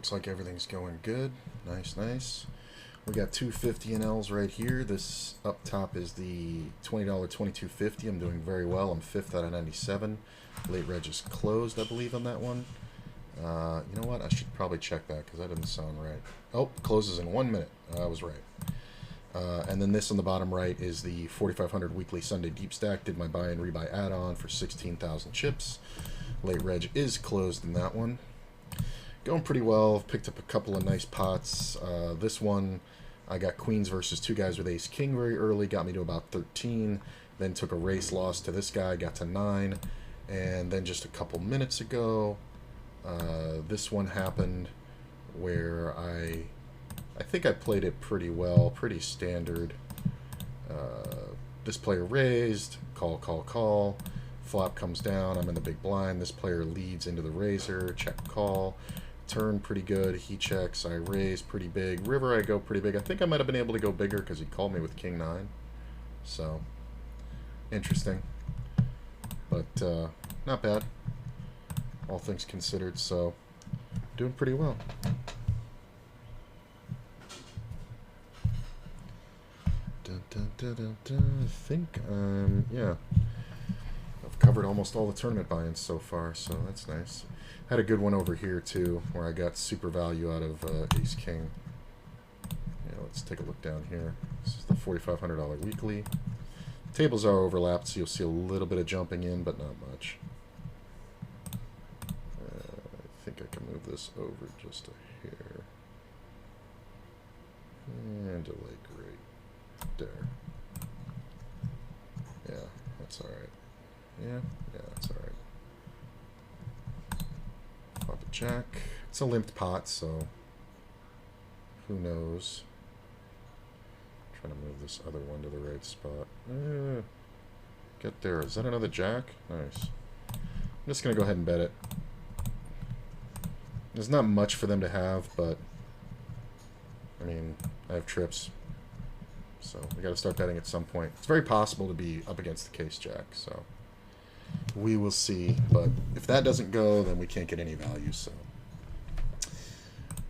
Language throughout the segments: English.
Looks like everything's going good. Nice, nice. We got 250 NLs right here. This up top is the $20 2250. I'm doing very well. I'm 5th out of 97. Late reg is closed, I believe, on that one. You know what? I should probably check that because that doesn't sound right. Oh, closes in 1 minute. I was right. And then this on the bottom right is the 4500 weekly Sunday deep stack. Did my buy and rebuy add-on for 16,000 chips. Late reg is closed in that one. Going pretty well. Picked up a couple of nice pots. This one, I got queens versus two guys with ace king very early. Got me to about 13. Then took a race loss to this guy. Got to 9. And then just a couple minutes ago, this one happened where I think I played it pretty well. Pretty standard. This player raised. Call, call, call. Flop comes down. I'm in the big blind. This player leads into the razor. Check, call. Turn pretty good. He checks. I raise pretty big. River I go pretty big. I think I might have been able to go bigger because he called me with king 9. So, interesting. But not bad. All things considered. So, doing pretty well. Dun, dun, dun, dun, dun. I think, yeah. I've covered almost all the tournament buy-ins so far, so that's nice. Had a good one over here too, where I got super value out of Ace King. Yeah, let's take a look down here. This is the $4,500 weekly. Tables are overlapped, so you'll see a little bit of jumping in, but not much. I think I can move this over just a hair. And delay great. There. Yeah, that's alright. Yeah, that's alright. Pop a jack. It's a limped pot, so who knows. Trying to move this other one to the right spot. Get there. Is that another jack? Nice. I'm just going to go ahead and bet it. There's not much for them to have, but I mean, I have trips. So we got to start betting at some point. It's very possible to be up against the case jack, so we will see. But if that doesn't go, then we can't get any value, so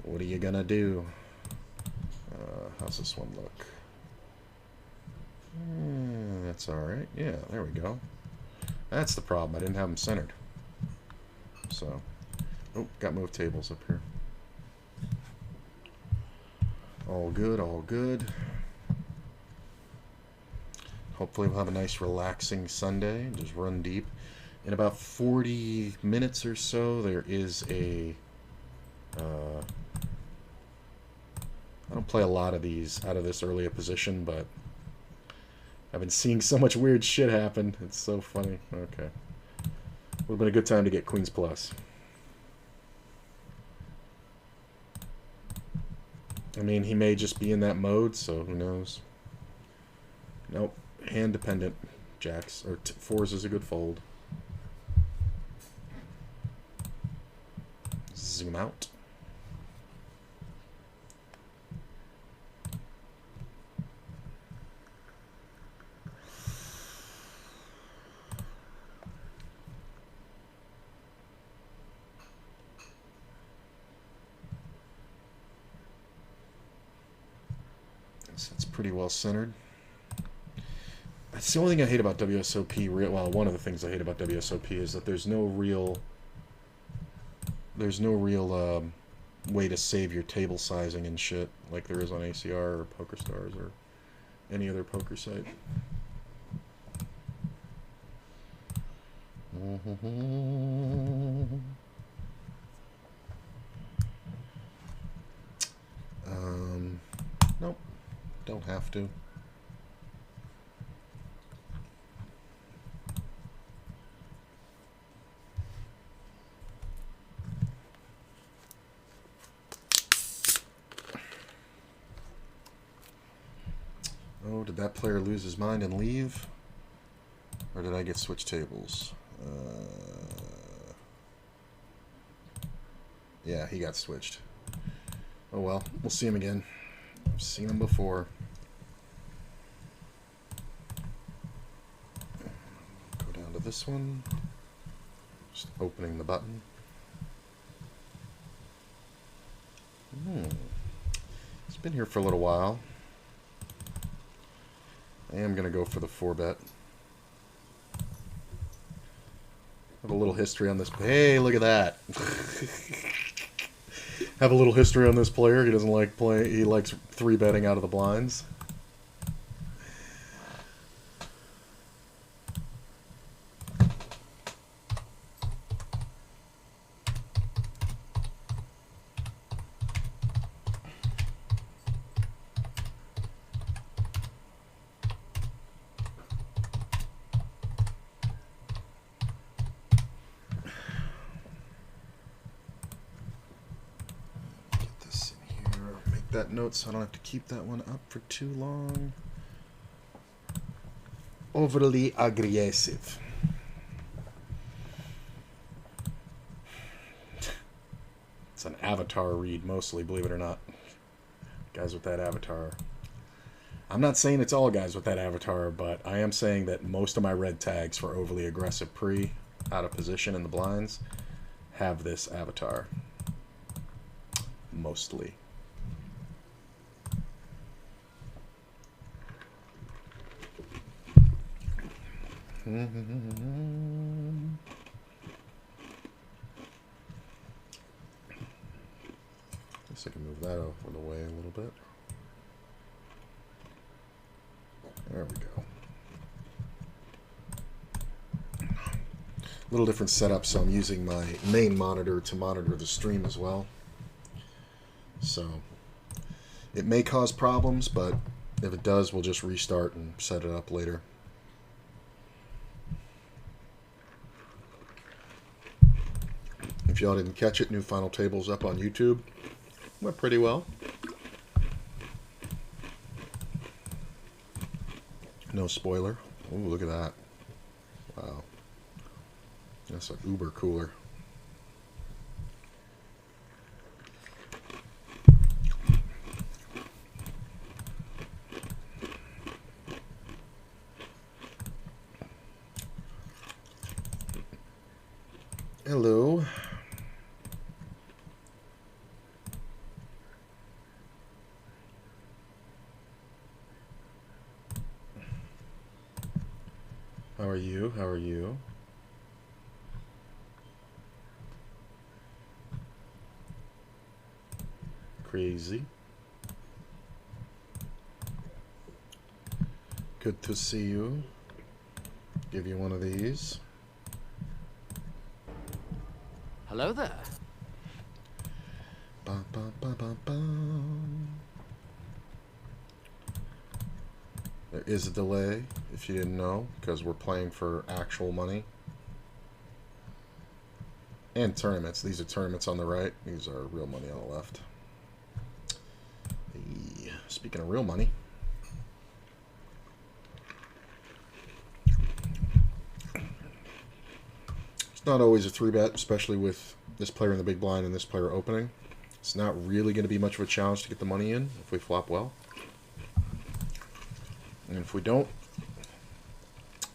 what are you gonna do? How's this one look? That's alright. Yeah, there we go. That's the problem. I didn't have them centered. So, oh, got moved tables up here. All good, all good. Hopefully we'll have a nice relaxing Sunday and just run deep. In about 40 minutes or so, there is a... I don't play a lot of these out of this early a position, but I've been seeing so much weird shit happen. It's so funny. Okay. Would have been a good time to get Queens Plus. I mean, he may just be in that mode, so who knows. Nope. Hand dependent. Jacks or fours is a good fold. Zoom out. That's pretty well centered. That's the only thing I hate about WSOP. Well, one of the things I hate about WSOP is that there's no real way to save your table sizing and shit like there is on ACR or PokerStars or any other poker site. Nope, don't have to. Oh, did that player lose his mind and leave? Or did I get switched tables? Yeah, he got switched. Oh well, we'll see him again. I've seen him before. Go down to this one. Just opening the button. Been here for a little while. I am going to go for the 4-bet. Have a little history on this. Hey, look at that. Have a little history on this player. He doesn't like play. He likes 3-betting out of the blinds. That note so I don't have to keep that one up for too long. Overly aggressive. It's an avatar read mostly, believe it or not. Guys with that avatar. I'm not saying it's all guys with that avatar, but I am saying that most of my red tags for overly aggressive pre, out of position in the blinds, have this avatar. Mostly. Guess I can move that over the way a little bit. There we go. A little different setup, so I'm using my main monitor to monitor the stream as well. So it may cause problems, but if it does, we'll just restart and set it up later. If y'all didn't catch it, new final tables up on YouTube. Went pretty well. No spoiler. Ooh, look at that. Wow. That's an uber cooler. Hello. How are you? How are you? Crazy. Good to see you. Give you one of these. Hello there. Bum, bum, bum, bum, bum. There is a delay, if you didn't know, because we're playing for actual money. And tournaments. These are tournaments on the right. These are real money on the left. Hey, speaking of real money. It's not always a 3-bet, especially with this player in the big blind and this player opening. It's not really going to be much of a challenge to get the money in if we flop well. And if we don't,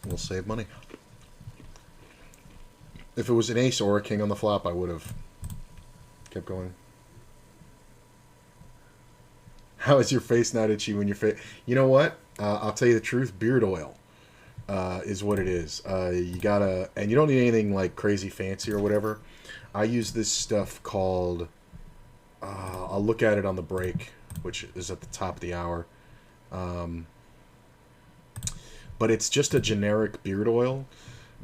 we'll save money. If it was an ace or a king on the flop, I would have kept going. How is your face not itchy when your face... You know what? I'll tell you the truth. Beard oil is what it is. You gotta... And you don't need anything like crazy fancy or whatever. I use this stuff called... I'll look at it on the break, which is at the top of the hour. But it's just a generic beard oil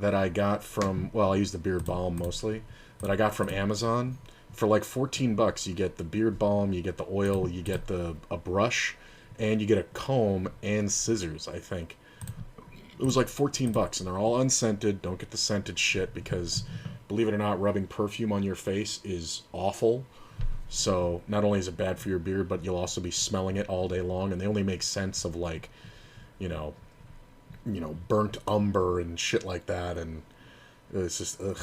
that I got from, well, I use the beard balm mostly, that I got from Amazon. For like 14 bucks, you get the beard balm, you get the oil, you get a brush, and you get a comb and scissors, I think. It was like 14 bucks, and they're all unscented. Don't get the scented shit because, believe it or not, rubbing perfume on your face is awful. So not only is it bad for your beard, but you'll also be smelling it all day long, and they only make sense of like, you know, burnt umber and shit like that, and it's just ugh.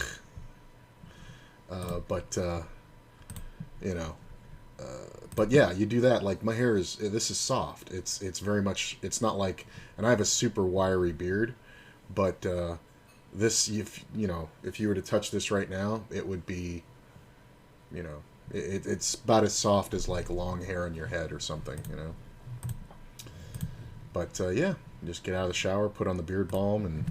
But yeah, you do that. Like my hair is, this is soft. It's very much. It's not like, and I have a super wiry beard, but this, if you were to touch this right now, it would be you know, it's about as soft as like long hair on your head or something, you know. But yeah, just get out of the shower, put on the beard balm, and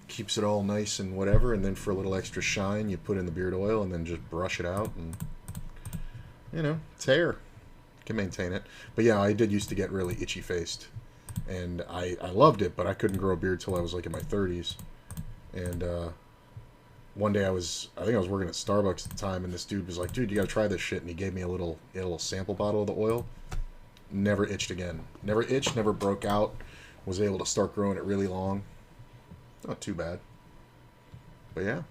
keeps it all nice and whatever. And then for a little extra shine, you put in the beard oil and then just brush it out, and you know, it's hair. Can maintain it. But yeah, I did used to get really itchy faced, and I loved it, but I couldn't grow a beard till I was like in my 30s. And one day I think I was working at Starbucks at the time, and this dude was like, "Dude, you gotta try this shit," and he gave me a little sample bottle of the oil. Never itched again. Never itched, never broke out. Was able to start growing it really long. Not too bad. But yeah.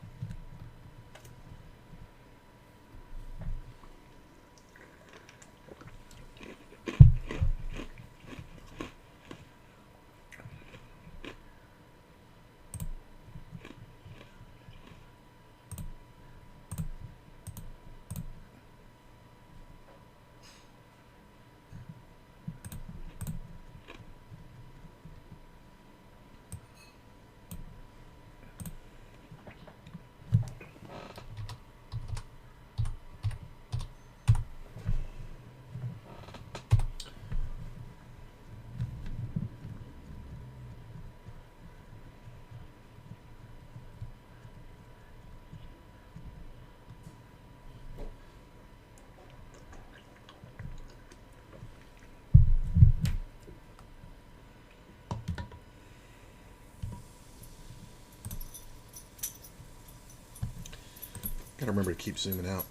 Gotta remember to keep zooming out.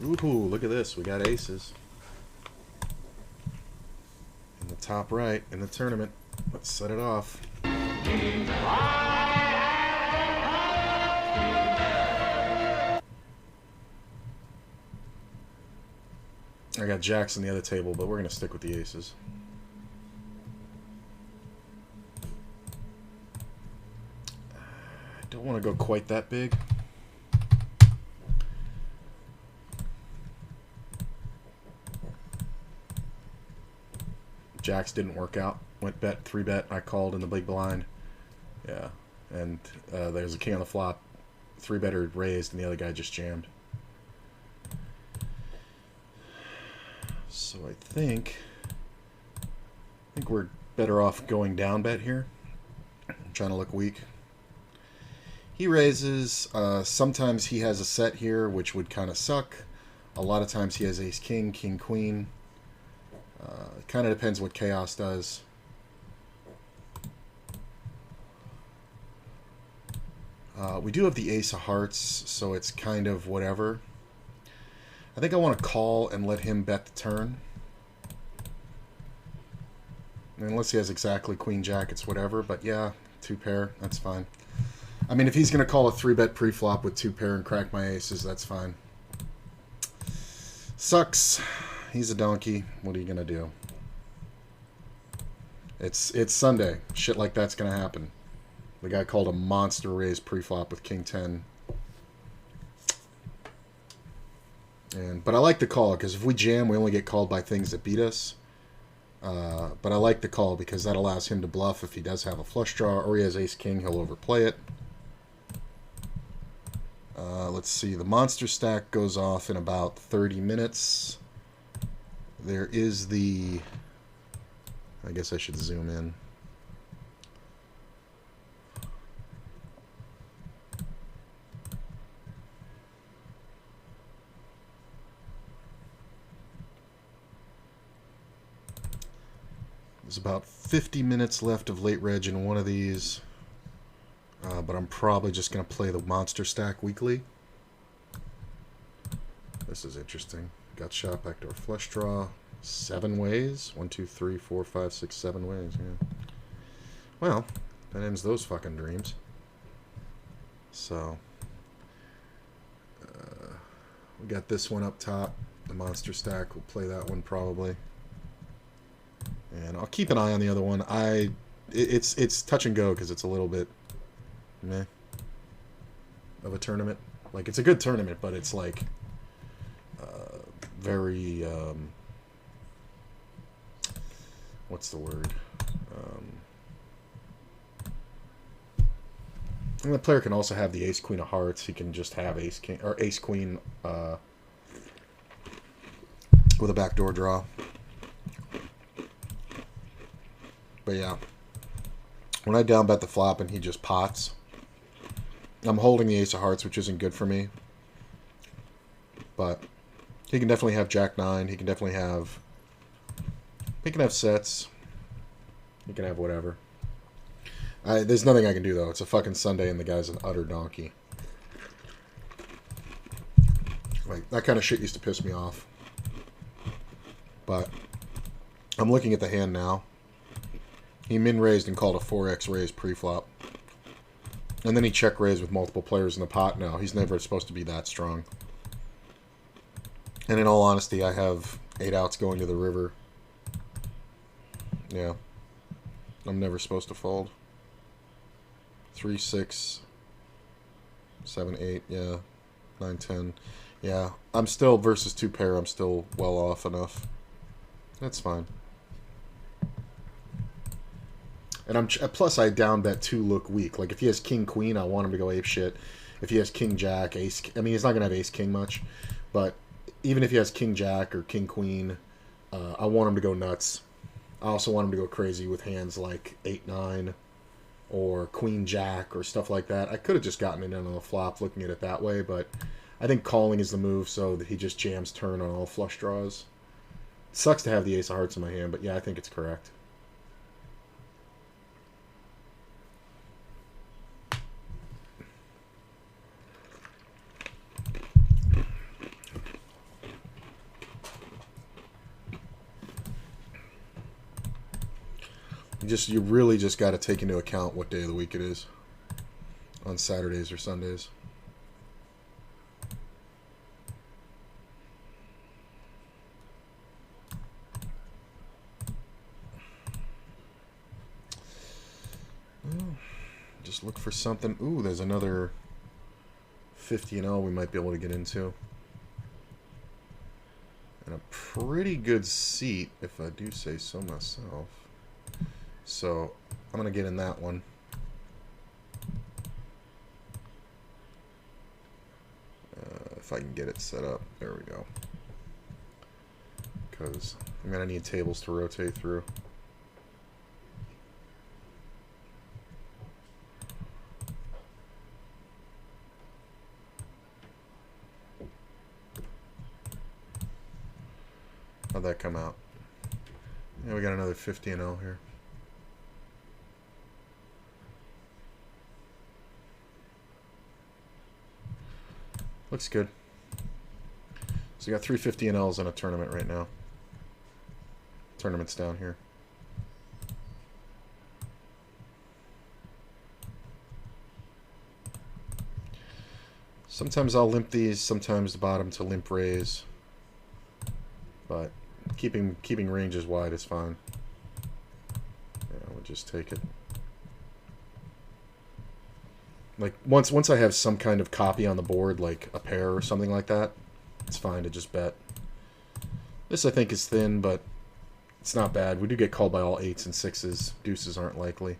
Ooh, look at this. We got aces. In the top right in the tournament. Let's set it off. I got jacks on the other table, but we're going to stick with the aces. I don't want to go quite that big. Jacks didn't work out. Went bet, 3-bet. I called in the big blind. Yeah. And there's a king on the flop. 3-better raised, and the other guy just jammed. So I think we're better off going down bet here. I'm trying to look weak. He raises. Sometimes he has a set here, which would kind of suck. A lot of times he has ace king, king queen. It kind of depends what chaos does. We do have the ace of hearts, so it's kind of whatever. I think I want to call and let him bet the turn. Unless he has exactly queen jack, it's whatever. But yeah, 2-pair, that's fine. I mean, if he's going to call a 3-bet pre-flop with 2-pair and crack my aces, that's fine. Sucks. He's a donkey. What are you going to do? It's Sunday. Shit like that's going to happen. The guy called a monster raise pre-flop with king 10. But I like the call, because if we jam, we only get called by things that beat us. But I like the call because that allows him to bluff if he does have a flush draw, or he has ace-king, he'll overplay it. Let's see, the monster stack goes off in about 30 minutes. There is the... I guess I should zoom in. There's about 50 minutes left of late reg in one of these. But I'm probably just going to play the monster stack weekly. This is interesting. Got shot, backdoor flush draw. 7 ways. 1, 2, 3, 4, 5, 6, 7 ways. Yeah. Well, that ends those fucking dreams. So, we got this one up top. The monster stack. We'll play that one probably. And I'll keep an eye on the other one. It's touch and go because it's a little bit meh of a tournament. Like, it's a good tournament, but it's like very what's the word? And the player can also have the ace queen of hearts. He can just have ace king or ace queen with a backdoor draw. But yeah, when I down bet the flop and he just pots, I'm holding the ace of hearts, which isn't good for me. But he can definitely have jack nine. He can definitely have. He can have sets. He can have whatever. There's nothing I can do, though. It's a fucking Sunday, and the guy's an utter donkey. Like, that kind of shit used to piss me off. But I'm looking at the hand now. He min-raised and called a 4x raise pre-flop. And then he check-raised with multiple players in the pot. No, he's never supposed to be that strong. And in all honesty, I have 8 outs going to the river. Yeah. I'm never supposed to fold. 3, 6, 7, 8, yeah. 9, 10. Yeah, I'm still, versus 2 pair, I'm still well off enough. That's fine. And plus I down bet 2 look weak. Like, if he has king queen, I want him to go ape shit. If he has king jack, ace, I mean, he's not going to have ace king much. But even if he has king jack or king queen, I want him to go nuts. I also want him to go crazy with hands like 8, 9. Or queen jack or stuff like that. I could have just gotten it in on the flop looking at it that way, but I think calling is the move so that he just jams turn on all flush draws. It sucks to have the ace of hearts in my hand, but yeah, I think it's correct. You really just got to take into account what day of the week it is on Saturdays or Sundays. Just look for something. Ooh, there's another 50 and 0 we might be able to get into. And a pretty good seat, if I do say so myself. So I'm going to get in that one. If I can get it set up. There we go. Because I'm going to need tables to rotate through. How'd that come out? Yeah, we got another 50 and 0 here. Looks good. So you got 350 and L's in a tournament right now. Tournament's down here. Sometimes I'll limp these, sometimes the bottom to limp raise. But keeping ranges wide is fine. Yeah, we'll just take it. Like, once I have some kind of copy on the board, like a pair or something like that, it's fine to just bet. This, I think, is thin, but it's not bad. We do get called by all 8s and 6s. Deuces aren't likely.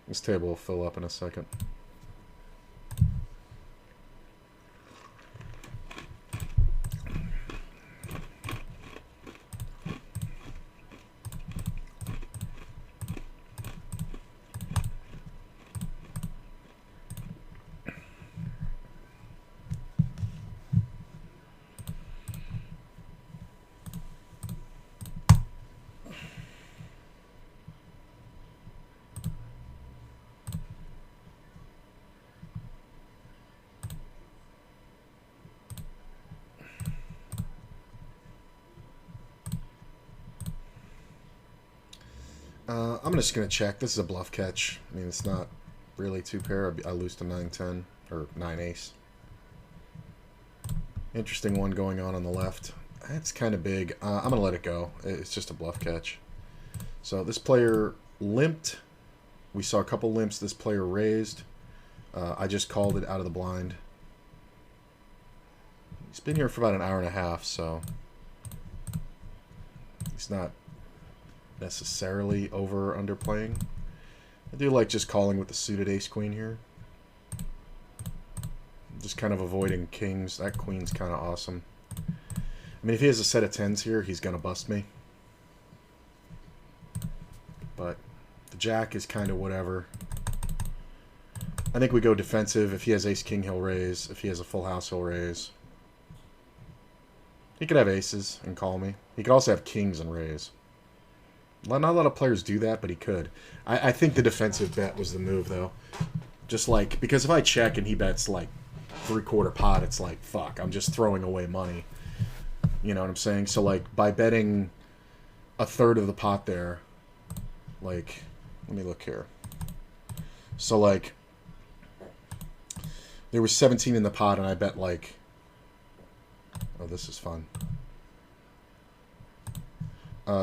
This table will fill up in a second. I'm just going to check. This is a bluff catch. I mean, it's not really 2 pair. I lose to 9-10 or 9-ace. Interesting one going on the left. It's kind of big. I'm going to let it go. It's just a bluff catch. So this player limped. We saw a couple limps. This player raised. I just called it out of the blind. He's been here for about an hour and a half, so He's not necessarily over or underplaying. I do like just calling with the suited ace-queen here. Just kind of avoiding kings. That queen's kind of awesome. I mean, if he has a set of 10s here, he's going to bust me. But the jack is kind of whatever. I think we go defensive. If he has ace-king, he'll raise. If he has a full house, he'll raise. He could have aces and call me. He could also have kings and raise. Not a lot of players do that, but he could. I think the defensive bet was the move, though. Just like, because if I check and he bets like 3/4 pot, it's like, fuck, I'm just throwing away money. You know what I'm saying? So, like, by betting 1/3 of the pot there, like, let me look here. So, like, there was 17 in the pot, and I bet, like, oh, this is fun.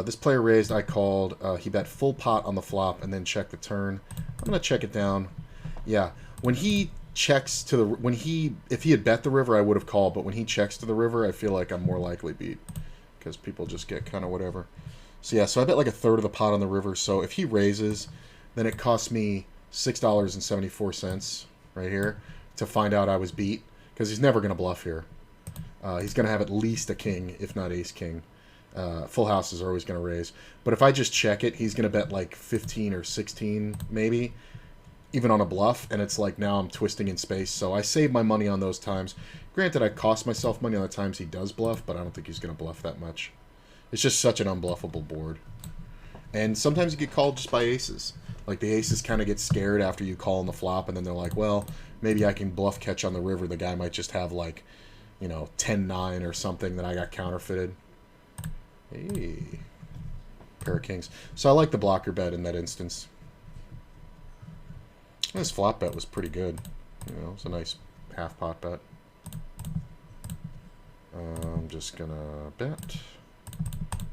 This player raised, I called. He bet full pot on the flop and then checked the turn. I'm going to check it down. Yeah, when he checks to the... if he had bet the river, I would have called, but when he checks to the river, I feel like I'm more likely beat. Because people just get kind of whatever. So yeah, so I bet like 1/3 of the pot on the river. So if he raises, then it costs me $6.74 right here to find out I was beat. Because he's never going to bluff here. He's going to have at least a king, if not ace-king. Full houses are always going to raise. But if I just check it, he's going to bet like 15 or 16 maybe, even on a bluff. And it's like now I'm twisting in space. So I save my money on those times. Granted, I cost myself money on the times he does bluff, but I don't think he's going to bluff that much. It's just such an unbluffable board. And sometimes you get called just by aces. Like the aces kind of get scared after you call on the flop, and then they're like, well, maybe I can bluff catch on the river. The guy might just have like, you know, 10-9 or something that I got counterfeited. Hey. Pair of kings. So I like the blocker bet in that instance. This flop bet was pretty good. You know, it's a nice half pot bet. I'm just gonna bet.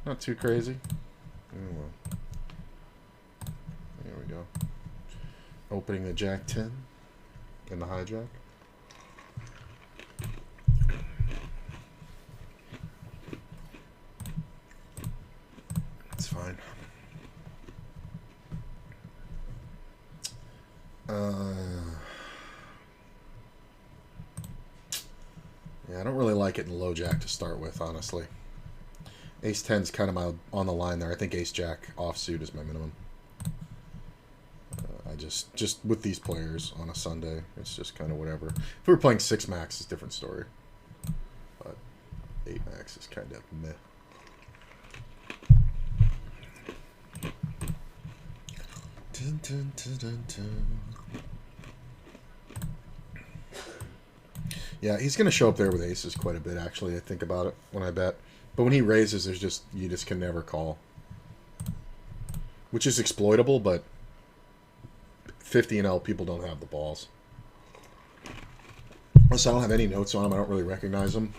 Not too crazy. Oh, well. There we go. Opening the jack 10 and the hijack. It's fine. Yeah, I don't really like it in low jack to start with, honestly. Ace 10's kind of on the line there. I think ace jack offsuit is my minimum. I just with these players on a Sunday, it's just kind of whatever. If we were playing 6 max, it's a different story. But 8 max is kind of meh. Dun, dun, dun, dun, dun. Yeah, he's going to show up there with aces quite a bit, actually, I think about it when I bet. But when he raises, there's just, you just can never call. Which is exploitable, but 50 and L, people don't have the balls. Plus, I don't have any notes on him. I don't really recognize him.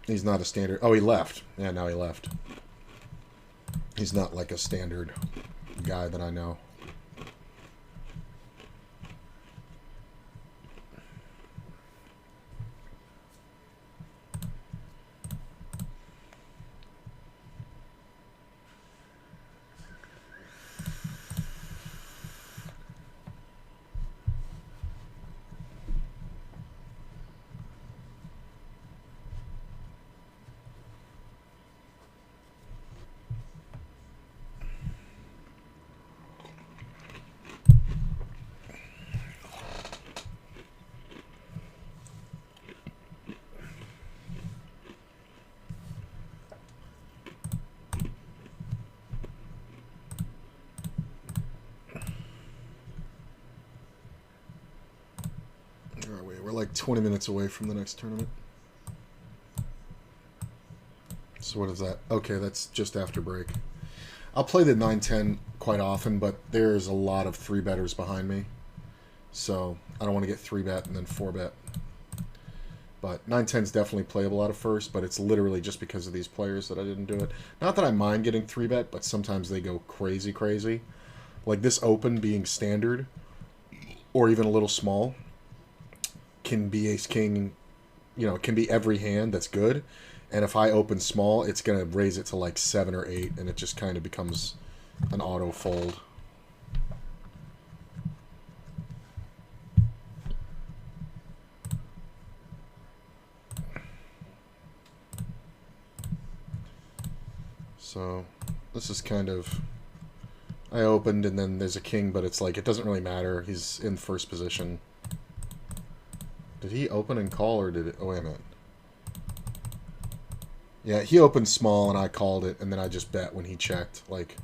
He's not a standard. Oh, he left. Yeah, now he left. He's not like a standard guy that I know. We're like 20 minutes away from the next tournament. So what is that? Okay, that's just after break. I'll play the 9-10 quite often, but there's a lot of 3-betters behind me. So I don't want to get 3-bet and then 4-bet. But 9-10 is definitely playable out of first, but it's literally just because of these players that I didn't do it. Not that I mind getting 3-bet, but sometimes they go crazy, crazy. Like this open being standard, or even a little small, can be ace-king, you know, it can be every hand that's good. And if I open small, it's going to raise it to like 7 or 8, and it just kind of becomes an auto fold. So this is kind of... I opened, and then there's a king, but it's like, it doesn't really matter. He's in first position. Did he open and call, or did it... Oh, wait a minute. Yeah, he opened small, and I called it, and then I just bet when he checked. Like,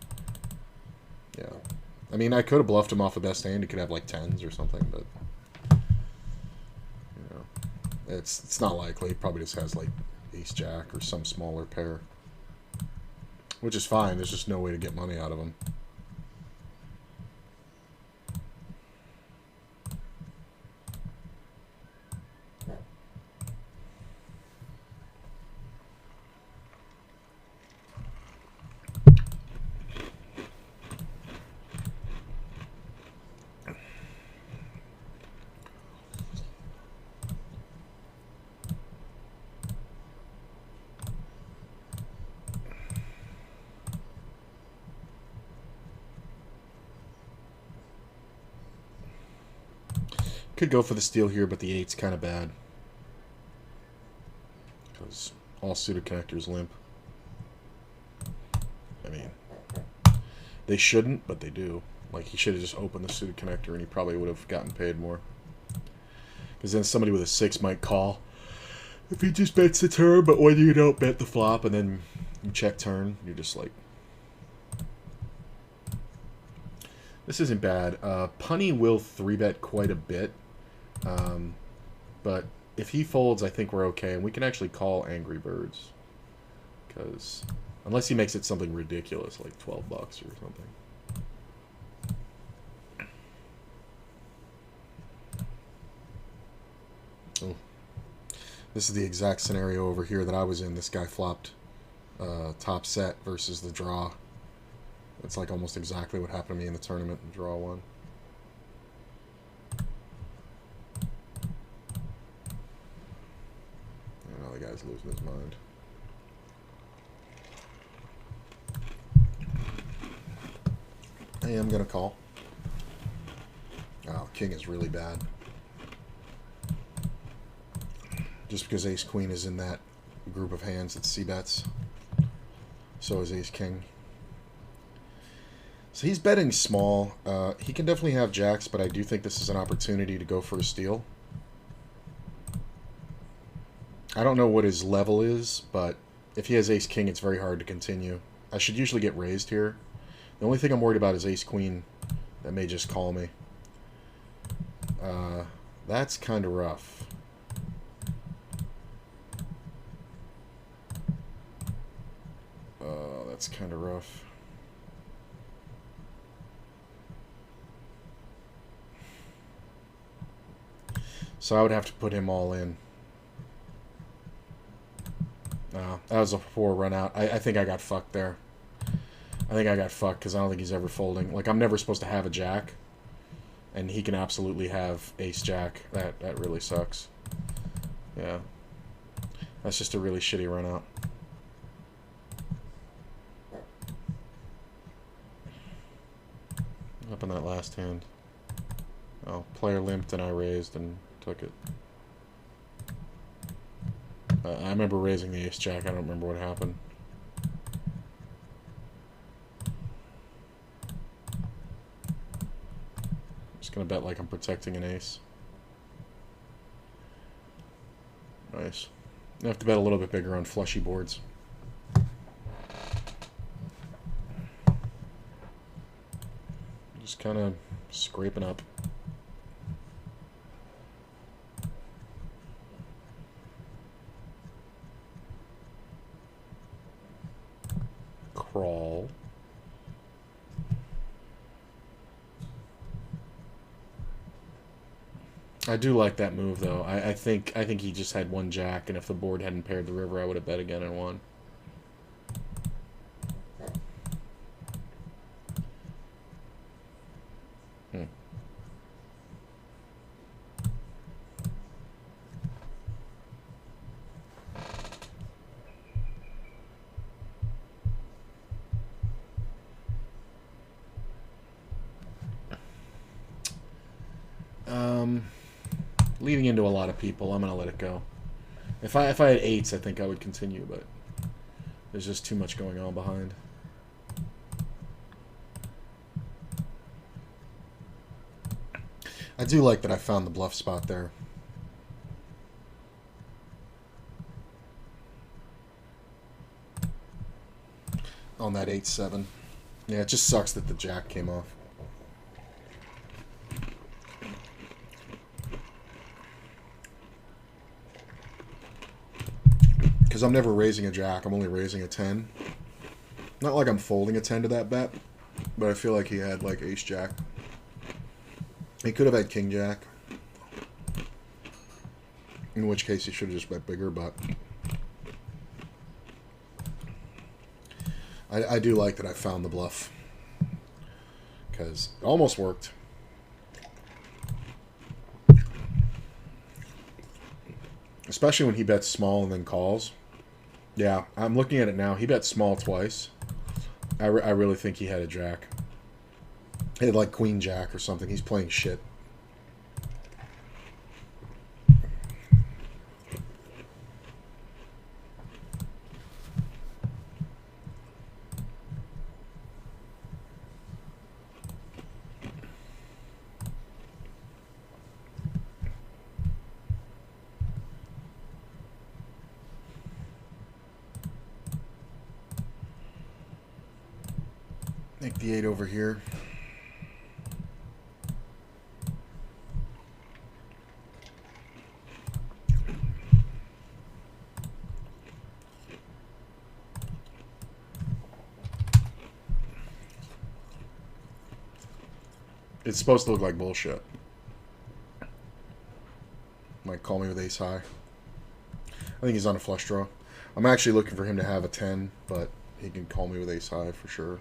yeah. I mean, I could have bluffed him off the best hand. He could have, like, 10s or something, but... You know, it's not likely. He probably just has, like, ace-jack or some smaller pair. Which is fine. There's just no way to get money out of him. Could go for the steal here, but the 8's kind of bad. Because all suited connectors limp. I mean, they shouldn't, but they do. Like, he should have just opened the suited connector, and he probably would have gotten paid more. Because then somebody with a 6 might call. If he just bets the turn, but when you don't bet the flop, and then you check turn, you're just like... This isn't bad. Punny will 3-bet quite a bit. But if he folds, I think we're okay. And we can actually call Angry Birds. Because unless he makes it something ridiculous, like 12 bucks or something. Oh. This is the exact scenario over here that I was in. This guy flopped top set versus the draw. It's like almost exactly what happened to me in the tournament and draw one. Now the guy's losing his mind. I am going to call. Oh, king is really bad. Just because ace-queen is in that group of hands that c-bets. So is ace-king. So he's betting small. He can definitely have jacks, but I do think this is an opportunity to go for a steal. I don't know what his level is, but if he has ace-king, it's very hard to continue. I should usually get raised here. The only thing I'm worried about is ace-queen. That may just call me. That's kind of rough. That's kind of rough. So I would have to put him all in. No, that was a poor run out. I think I got fucked there. I think I got fucked because I don't think he's ever folding. Like, I'm never supposed to have a jack. And he can absolutely have ace-jack. That really sucks. Yeah. That's just a really shitty run out. Up in that last hand. Oh, player limped and I raised and took it. I remember raising the ace-jack. I don't remember what happened. Just gonna bet like I'm protecting an ace. Nice. I have to bet a little bit bigger on flushy boards. Just kind of scraping up. Crawl. I do like that move though. I think he just had one jack, and if the board hadn't paired the river, I would have bet again and won. Leading into a lot of people, I'm gonna let it go. If I had eights, I think I would continue, but there's just too much going on behind. I do like that I found the bluff spot there. On that 8-7. Yeah, it just sucks that the jack came off. Because I'm never raising a jack, I'm only raising a 10. Not like I'm folding a 10 to that bet, but I feel like he had like ace jack. He could have had king jack. In which case he should have just bet bigger, but I do like that I found the bluff. Because it almost worked. Especially when he bets small and then calls. Yeah, I'm looking at it now. He bet small twice. I really think he had a jack. He had like queen jack or something. He's playing shit. Make the 8 over here. It's supposed to look like bullshit. Might call me with ace high. I think he's on a flush draw. I'm actually looking for him to have a 10, but he can call me with ace high for sure.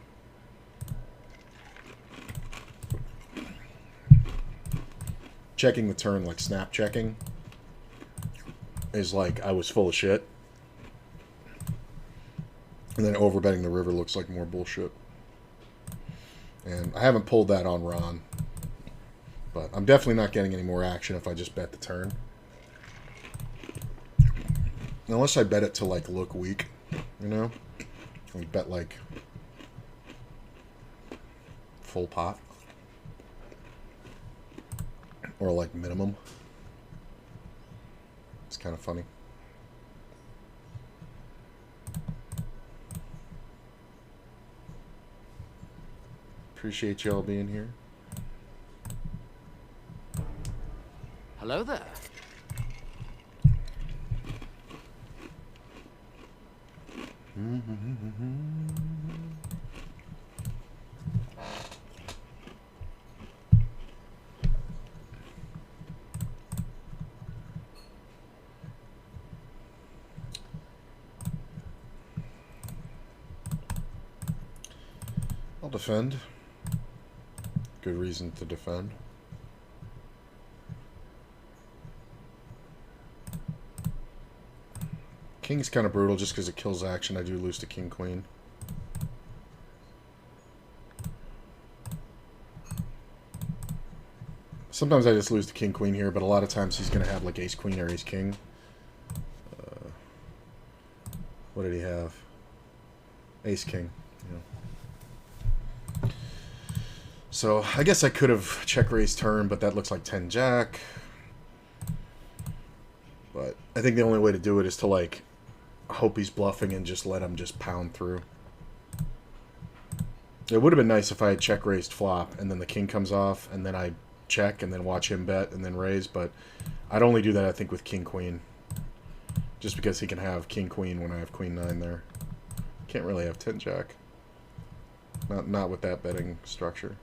Checking the turn, like snap checking, is like I was full of shit. And then overbetting the river looks like more bullshit. And I haven't pulled that on Ron. But I'm definitely not getting any more action if I just bet the turn. Unless I bet it to like look weak, you know? We bet like full pot. Or like minimum. It's kind of funny. Appreciate y'all being here. Hello there. I'll defend. Good reason to defend. King's kind of brutal just because it kills action. I do lose to king queen. Sometimes I just lose to king queen here, but a lot of times he's going to have like ace queen or ace king. What did he have? Ace king. Yeah. So I guess I could have check raised turn, but that looks like 10 jack. But I think the only way to do it is to like hope he's bluffing and just let him just pound through. It would have been nice if I had check raised flop and then the king comes off and then I check and then watch him bet and then raise, but I'd only do that I think with king queen. Just because he can have king queen when I have queen 9 there. Can't really have 10 jack. Not with that betting structure.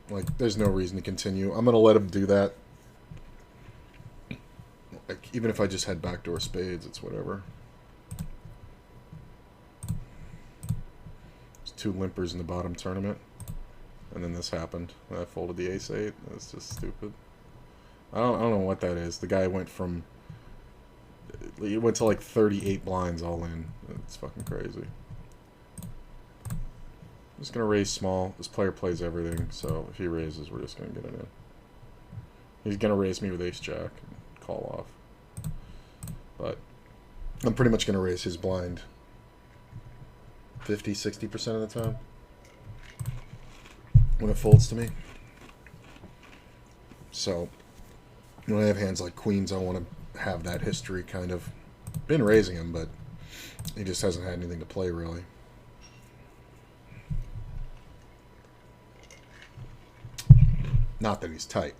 Like, there's no reason to continue. I'm going to let him do that. Like, even if I just had backdoor spades, it's whatever. There's 2 limpers in the bottom tournament. And then this happened. I folded the ace-8. That's just stupid. I don't know what that is. The guy went from... He went to like 38 blinds all in. It's fucking crazy. I'm just going to raise small. This player plays everything, so if he raises, we're just going to get it in. He's going to raise me with ace-jack and call off. But I'm pretty much going to raise his blind 50, 60% of the time when it folds to me. So when I have hands like queens, I want to have that history kind of. Been raising him, but he just hasn't had anything to play really. Not that he's tight.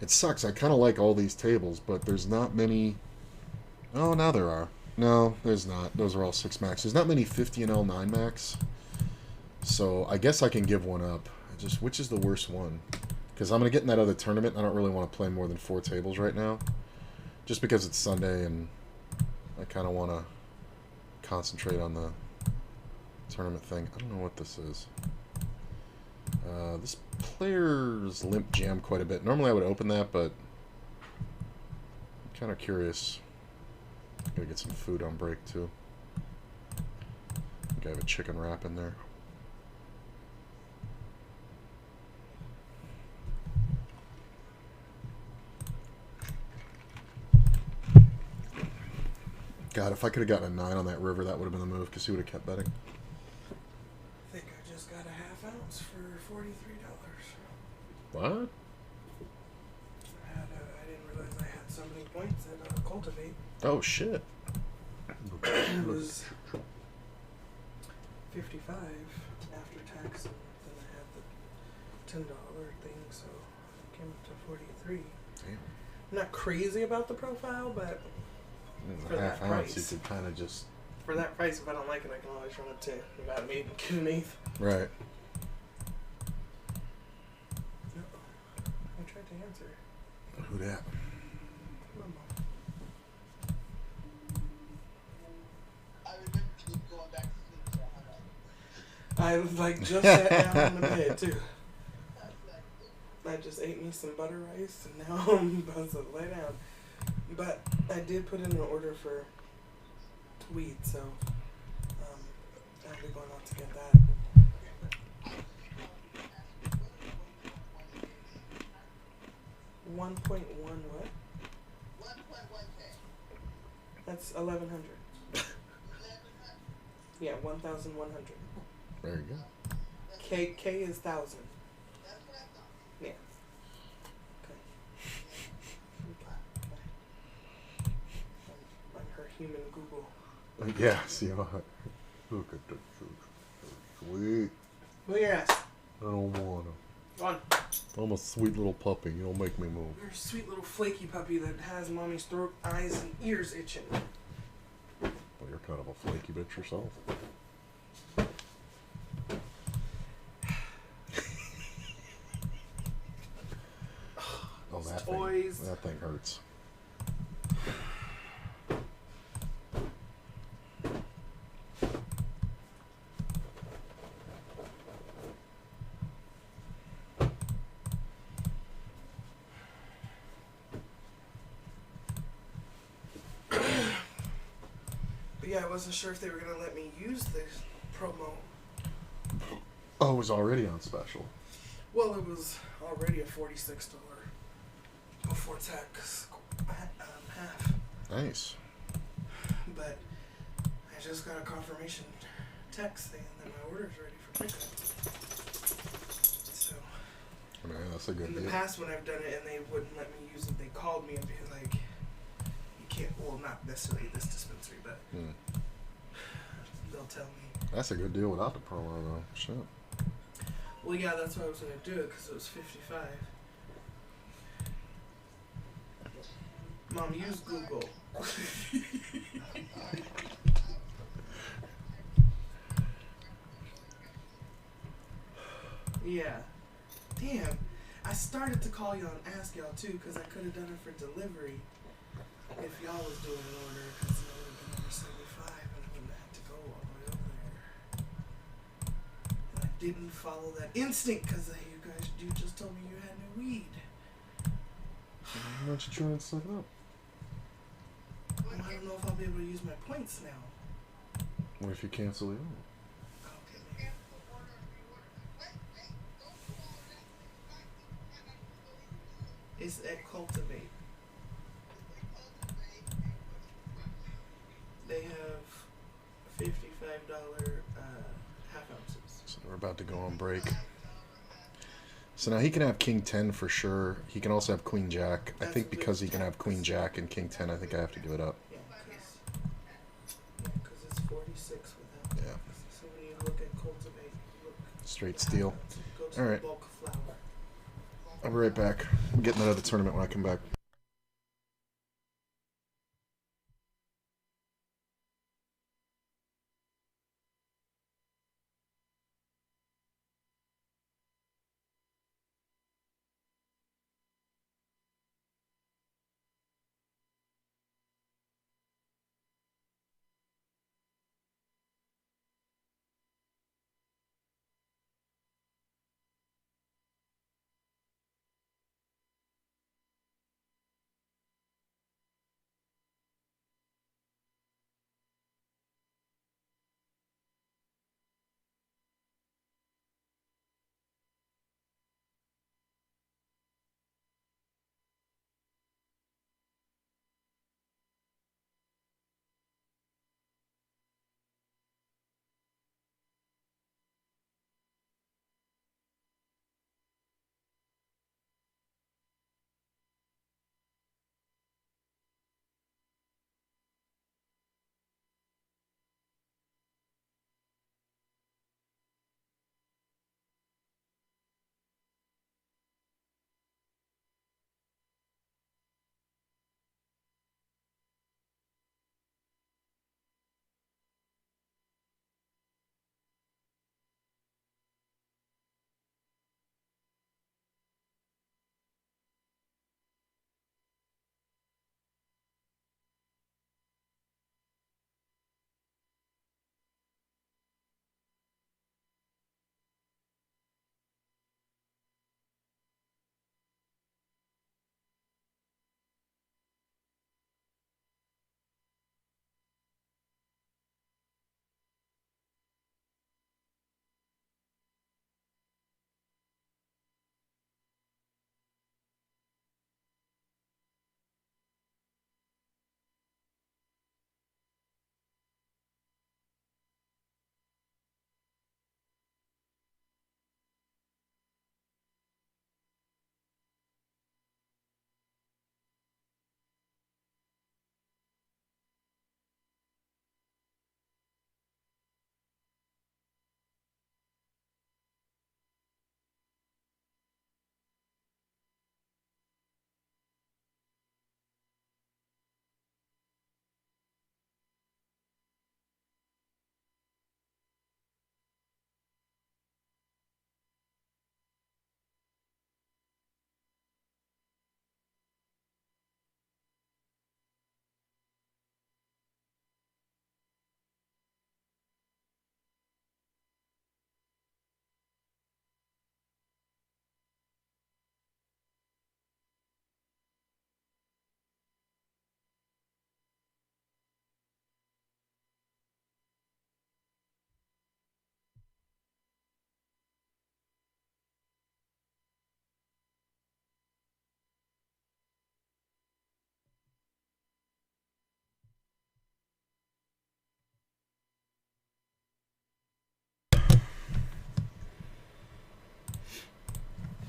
It sucks. I kind of like all these tables, but there's not many... Oh, now there are. No, there's not. Those are all 6 max. There's not many 50 and L9 max. So I guess I can give one up. Just which is the worst one? Because I'm going to get in that other tournament. I don't really want to play more than 4 tables right now. Just because it's Sunday and I kind of want to concentrate on the tournament thing. I don't know what this is. This player's limp jammed quite a bit. Normally I would open that, but I'm kind of curious. Gotta get some food on break too. I think I have a chicken wrap in there. God, if I could have gotten a 9 on that river, that would have been the move, because he would have kept betting. I think I just got a half ounce for $43. What? I didn't realize I had so many points at Cultivate. Oh, shit. It was 55 after tax, and then I had the $10 thing, so it came up to 43. Damn. I'm not crazy about the profile, but for half that ounce, price, you could kind of just... For that price, if I don't like it, I can always run it to about an 8 and get an 8th. Right. I tried to answer. Who that? I just sat down on the bed too. I just ate me some butter rice and now I'm about to lay down. But I did put in an order for weed, so I'll be going out to get that. 1.1 what? 1.1K. That's 1,100. Yeah, 1,100. There you go. K is 1,000. That's what I thought. Yeah. Okay. I'm her human Google. Yeah, see how... Look at that. Sweet. Look at your ass. I don't want to. Go on. I'm a sweet little puppy. You don't make me move. You're a sweet little flaky puppy that has mommy's throat, eyes, and ears itching. Well, you're kind of a flaky bitch yourself. Oh, that toys. thing. That thing hurts. But yeah, I wasn't sure if they were going to let me use this promo. Oh, it was already on special. Well, it was already a $46 before tax half. Nice. But I just got a confirmation text saying that my order's ready for pickup. So, Man, that's a good in the deal. past when I've done it and they wouldn't let me use it, they called me and be like, you can't, well, not necessarily this dispensary, but they'll tell me. That's a good deal without the promo, though. Shit. Well, yeah, that's why I was gonna do it because it was 55. Mom, use Google. Yeah. Damn. I started to call y'all and ask y'all too because I could have done it for delivery if y'all was doing an order because it would have been over 75 and I wouldn't have had to go all the way over there. And I didn't follow that instinct because you just told me you had no weed. Why don't you try and suck it up? Well, I don't know if I'll be able to use my points now. What if you cancel the order? Okay. It's at Cultivate. They have $55 half ounces. So we're about to go on break. So now he can have King 10 for sure. He can also have Queen Jack. I think because he can have Queen Jack and King 10, I think I have to give it up. Yeah, because it's 46 without that. Yeah. So when you look at Cultivate, you look Straight steel. go to All the right. bulk flour. I'll be right back. I'm getting that other tournament when I come back.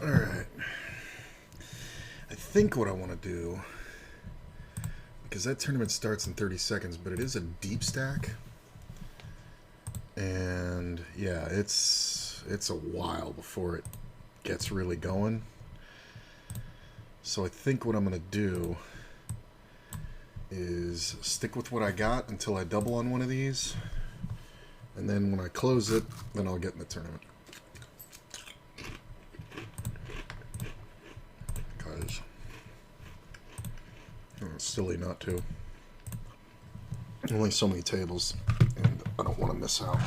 Alright. I think what I want to do, because that tournament starts in 30 seconds, but it is a deep stack. And yeah, it's it's a while before it gets really going. So I think what I'm going to do is stick with what I got until I double on one of these. And then when I close it, then I'll get in the tournament. Because it's silly not to. Only so many tables, and I don't want to miss out.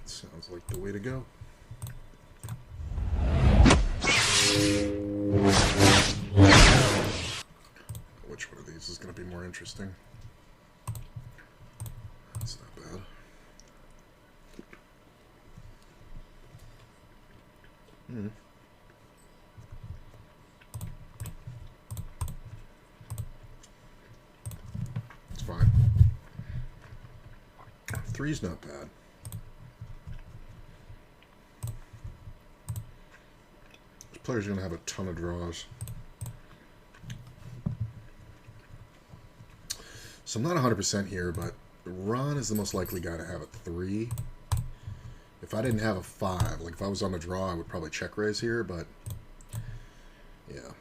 Sounds like the way to go. Which one of these is going to be more interesting? That's not bad. It's fine. 3's not bad. This player's going to have a ton of draws. So I'm not 100% here, but Ron is the most likely guy to have a 3. If I didn't have a 5, like if I was on a draw, I would probably check raise here, but yeah.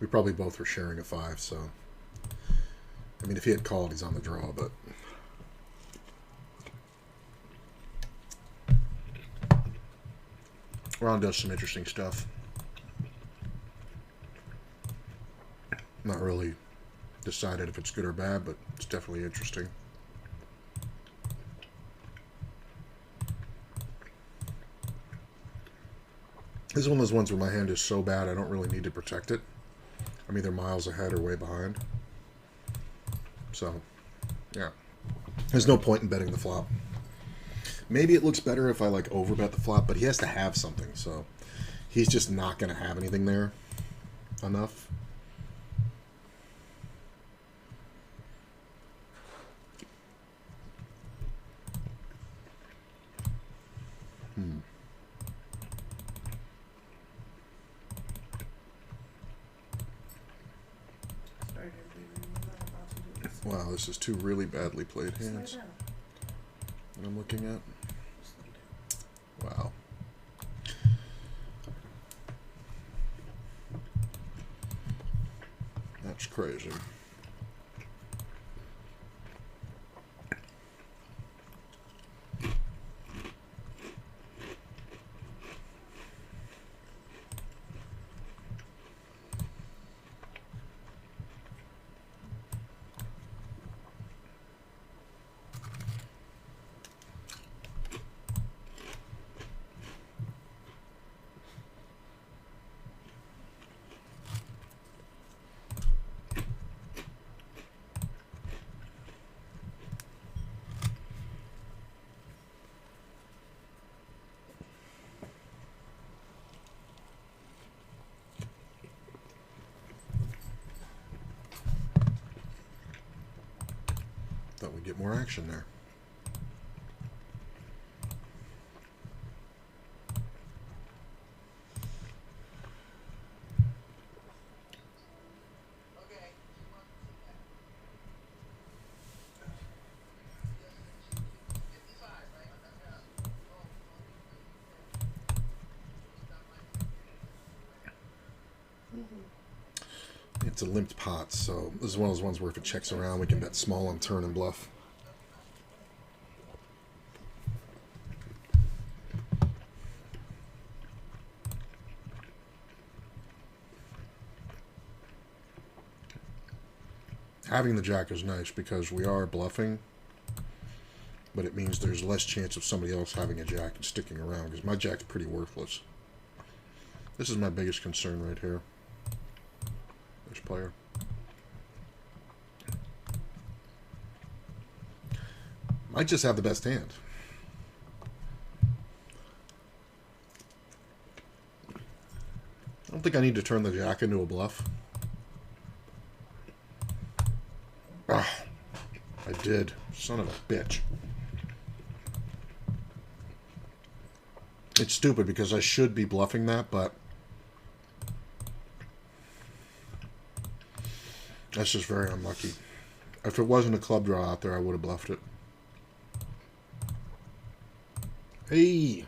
We probably both were sharing a 5, so. I mean, if he had called, he's on the draw, but. Ron does some interesting stuff. Not really decided if it's good or bad, but it's definitely interesting. This is one of those ones where my hand is so bad I don't really need to protect it. I'm either miles ahead or way behind. So, yeah. There's no point in betting the flop. Maybe it looks better if I like overbet the flop, but he has to have something, so he's just not going to have anything there enough. Wow, this is two really badly played hands. What I'm looking at. Wow. That's crazy. Thought we'd get more action there. Okay. It's a limped pot, so this is one of those ones where if it checks around, we can bet small on turn and bluff. Having the jack is nice because we are bluffing, but it means there's less chance of somebody else having a jack and sticking around because my jack's pretty worthless. This is my biggest concern right here. This player. Might just have the best hand. I don't think I need to turn the jack into a bluff. Ah, I did. Son of a bitch. It's stupid because I should be bluffing that, but that's just very unlucky. If it wasn't a club draw out there, I would have bluffed it. Hey!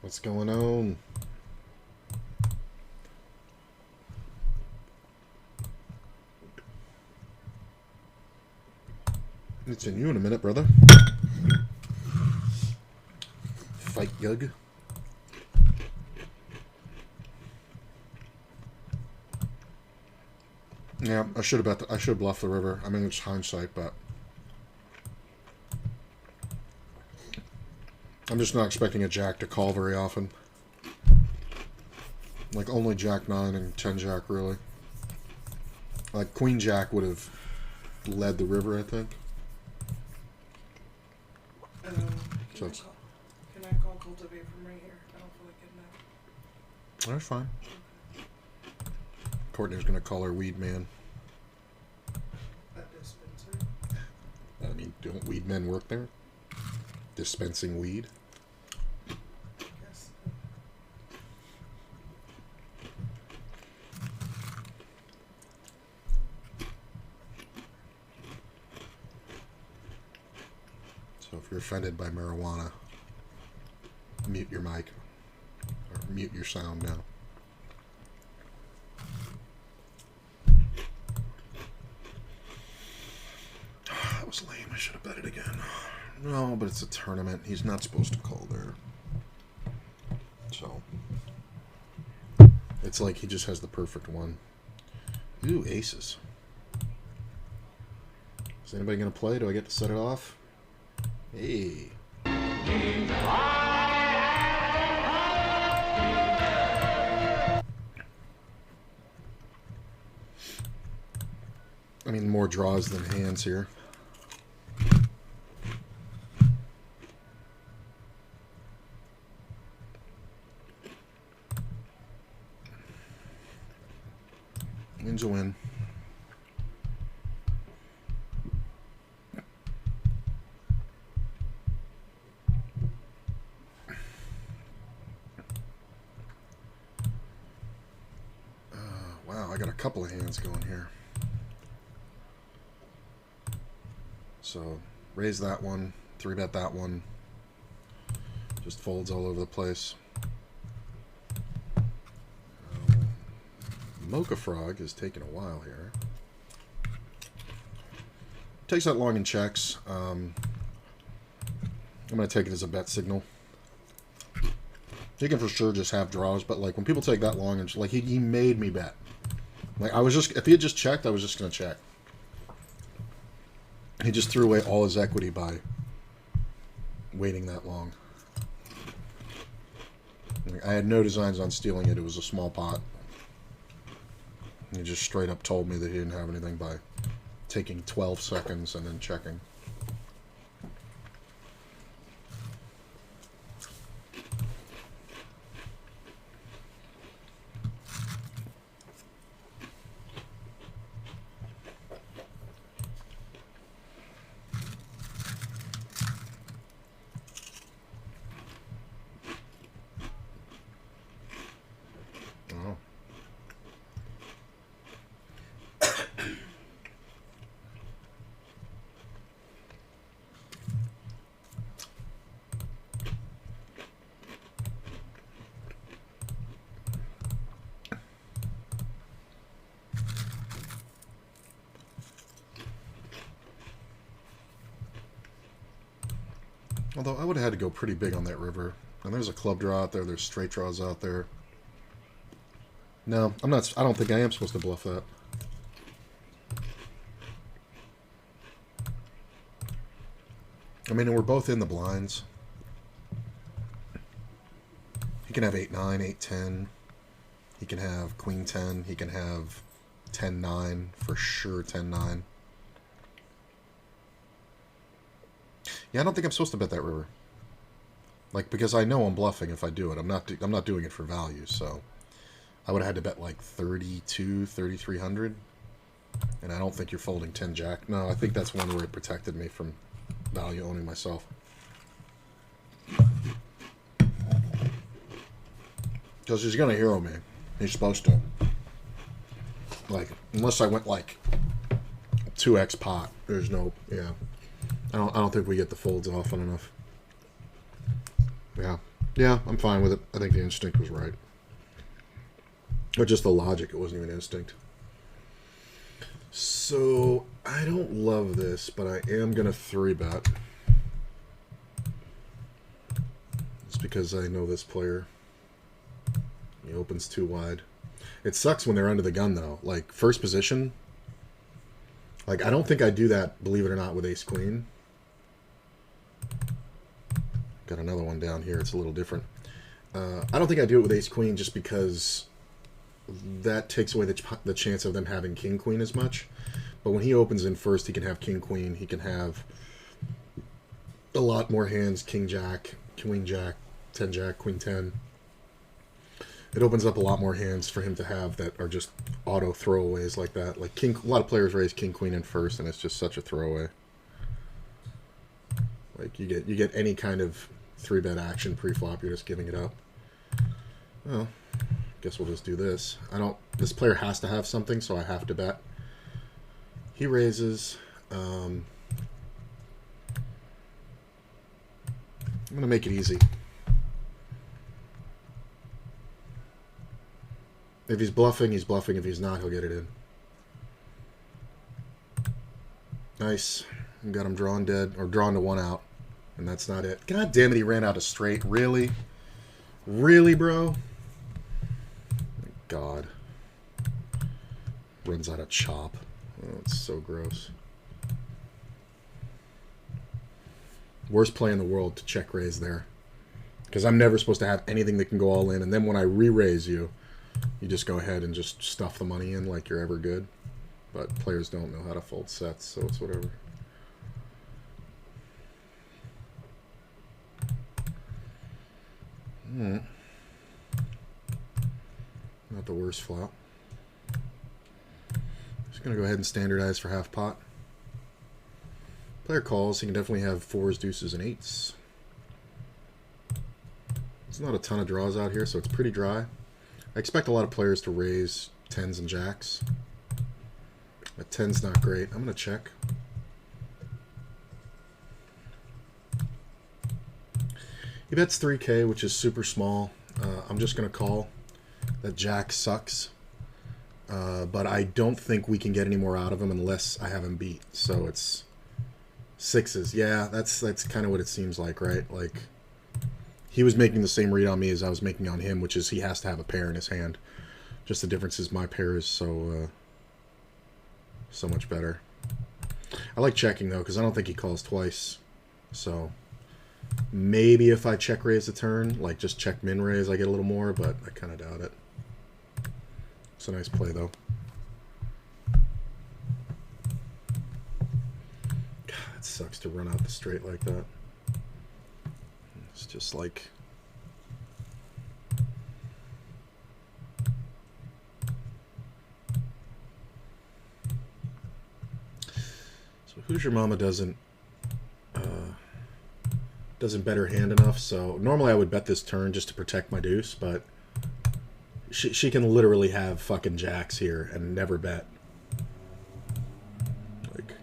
What's going on? It's in you in a minute, brother. Fight Gug. Yeah, I should have bluffed the river. I mean, it's hindsight, but I'm just not expecting a jack to call very often. Like only Jack 9 and 10 Jack really. Like Queen Jack would have led the river, I think. Can I call Cultivate from right here? I don't feel like getting that. That's fine. Courtney's gonna call her weed man. That dispenser. I mean, don't weed men work there? Dispensing weed? Yes. So if you're offended by marijuana, mute your mic. Or mute your sound now. That was lame. I should have bet it again. No, but it's a tournament. He's not supposed to call there. So it's like he just has the perfect one. Ooh, aces. Is anybody going to play? Do I get to set it off? Hey. I mean, more draws than hands here. Win's a win. Wow, I got a couple of hands going here. So, raise that one, 3-bet that one. Just folds all over the place. Mocha Frog is taking a while here. Takes that long and checks. I'm going to take it as a bet signal. He can for sure just have draws, but like when people take that long and like he made me bet. Like I was just, if he had just checked, I was just going to check. He just threw away all his equity by waiting that long. Like, I had no designs on stealing it. It was a small pot. He just straight up told me that he didn't have anything by taking 12 seconds and then checking. Oh. Although I would have had to go pretty big on that river. And there's a club draw out there. There's straight draws out there. No, I'm not. I don't think I am supposed to bluff that. I mean, we're both in the blinds. He can have 8-9, 8-10. He can have Queen 10. He can have 10-9 for sure. 10-9. Yeah, I don't think I'm supposed to bet that river. Like, because I know I'm bluffing if I do it. I'm not doing it for value, so I would have had to bet like 3,300. And I don't think you're folding 10 Jack. No, I think that's one where it protected me from value owning myself. Because he's going to hero me. He's supposed to. Like, unless I went like 2x pot, there's no, yeah. I don't think we get the folds off on enough. Yeah. Yeah, I'm fine with it. I think the instinct was right. Or just the logic, it wasn't even instinct. So, I don't love this, but I am going to 3-bet. It's because I know this player. He opens too wide. It sucks when they're under the gun, though. Like, first position. Like, I don't think I do that, believe it or not, with ace-queen. Got another one down here. It's a little different. I don't think I do it with ace-queen just because that takes away the chance of them having king-queen as much. But when he opens in first, he can have king-queen. He can have a lot more hands. King-jack, queen-jack, 10-jack, queen-10. It opens up a lot more hands for him to have that are just auto throwaways like that. Like king, a lot of players raise king-queen in first, and it's just such a throwaway. Like you get any kind of 3-bet action pre-flop, you're just giving it up. Well, guess we'll just do this. This player has to have something, so I have to bet. He raises. I'm gonna make it easy. If he's bluffing, he's bluffing. If he's not, he'll get it in. Nice. Got him drawn dead, or drawn to 1 out. And that's not it. God damn it, he ran out of straight. Really? Really, bro? My God. Runs out of chop. Oh, it's so gross. Worst play in the world to check raise there. Because I'm never supposed to have anything that can go all in. And then when I re-raise you, you just go ahead and just stuff the money in like you're ever good. But players don't know how to fold sets, so it's whatever. Not the worst flop. Just going to go ahead and standardize for half pot. Player calls. He can definitely have 4s, deuces, and 8s. There's not a ton of draws out here, so it's pretty dry. I expect a lot of players to raise 10s and jacks. A 10's not great. I'm going to check. He bets 3K, which is super small. I'm just going to call. That jack sucks. But I don't think we can get any more out of him unless I have him beat. So it's 6s. Yeah, that's kind of what it seems like, right? Like, he was making the same read on me as I was making on him, which is he has to have a pair in his hand. Just the difference is my pair is so much better. I like checking, though, because I don't think he calls twice. So maybe if I check raise the turn, like just check min raise, I get a little more, but I kind of doubt it. It's a nice play, though. God, it sucks to run out the straight like that. It's just like... So Who's Your Mama doesn't bet her hand enough, so normally I would bet this turn just to protect my deuce, but she can literally have fucking jacks here and never bet. Like...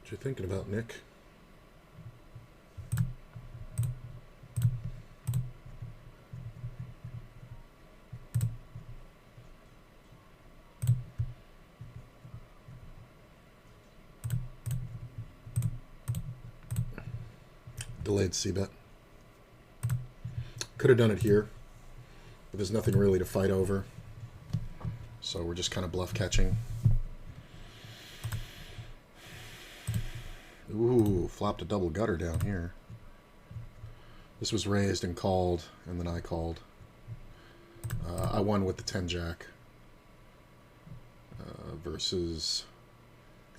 What you thinking about, Nick? Delayed c-bet. Could have done it here, but there's nothing really to fight over. So we're just kind of bluff catching. Ooh, flopped a double gutter down here. This was raised and called, and then I called. I won with the 10-jack versus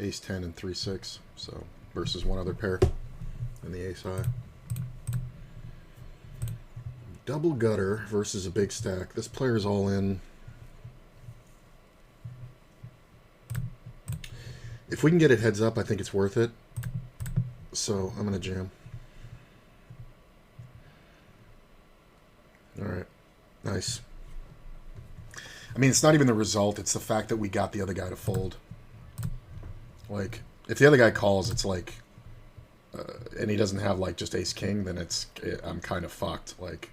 ace-10 and 3-6. So versus one other pair and the ace-high. Double gutter versus a big stack. This player's all in. If we can get it heads up, I think it's worth it. So I'm going to jam. Alright. Nice. I mean, it's not even the result. It's the fact that we got the other guy to fold. Like, if the other guy calls, it's like... and he doesn't have, like, just ace-king, then I'm kind of fucked. Like,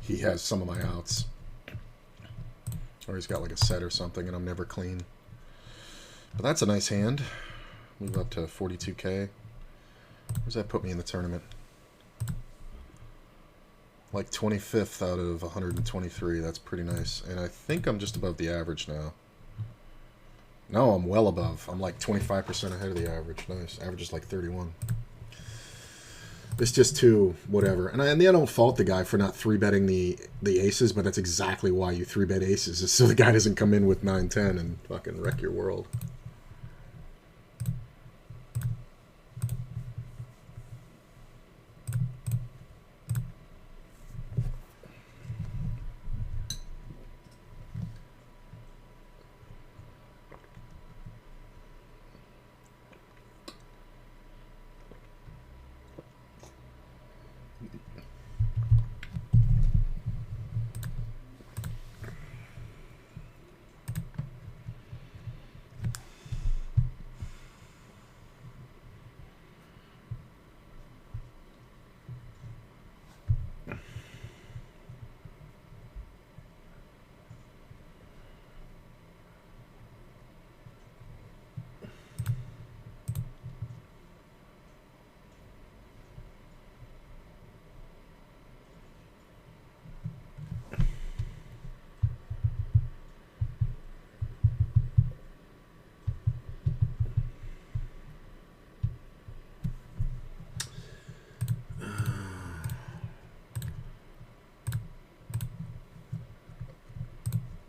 he has some of my outs. Or he's got, like, a set or something, and I'm never clean. But that's a nice hand. Move up to 42k. Where does that put me in the tournament? Like 25th out of 123. That's pretty nice. And I think I'm just above the average now. No, I'm well above. I'm like 25% ahead of the average. Nice. Average is like 31. It's just too whatever. And I don't fault the guy for not 3-betting the aces, but that's exactly why you 3-bet aces, is so the guy doesn't come in with 9-10 and fucking wreck your world.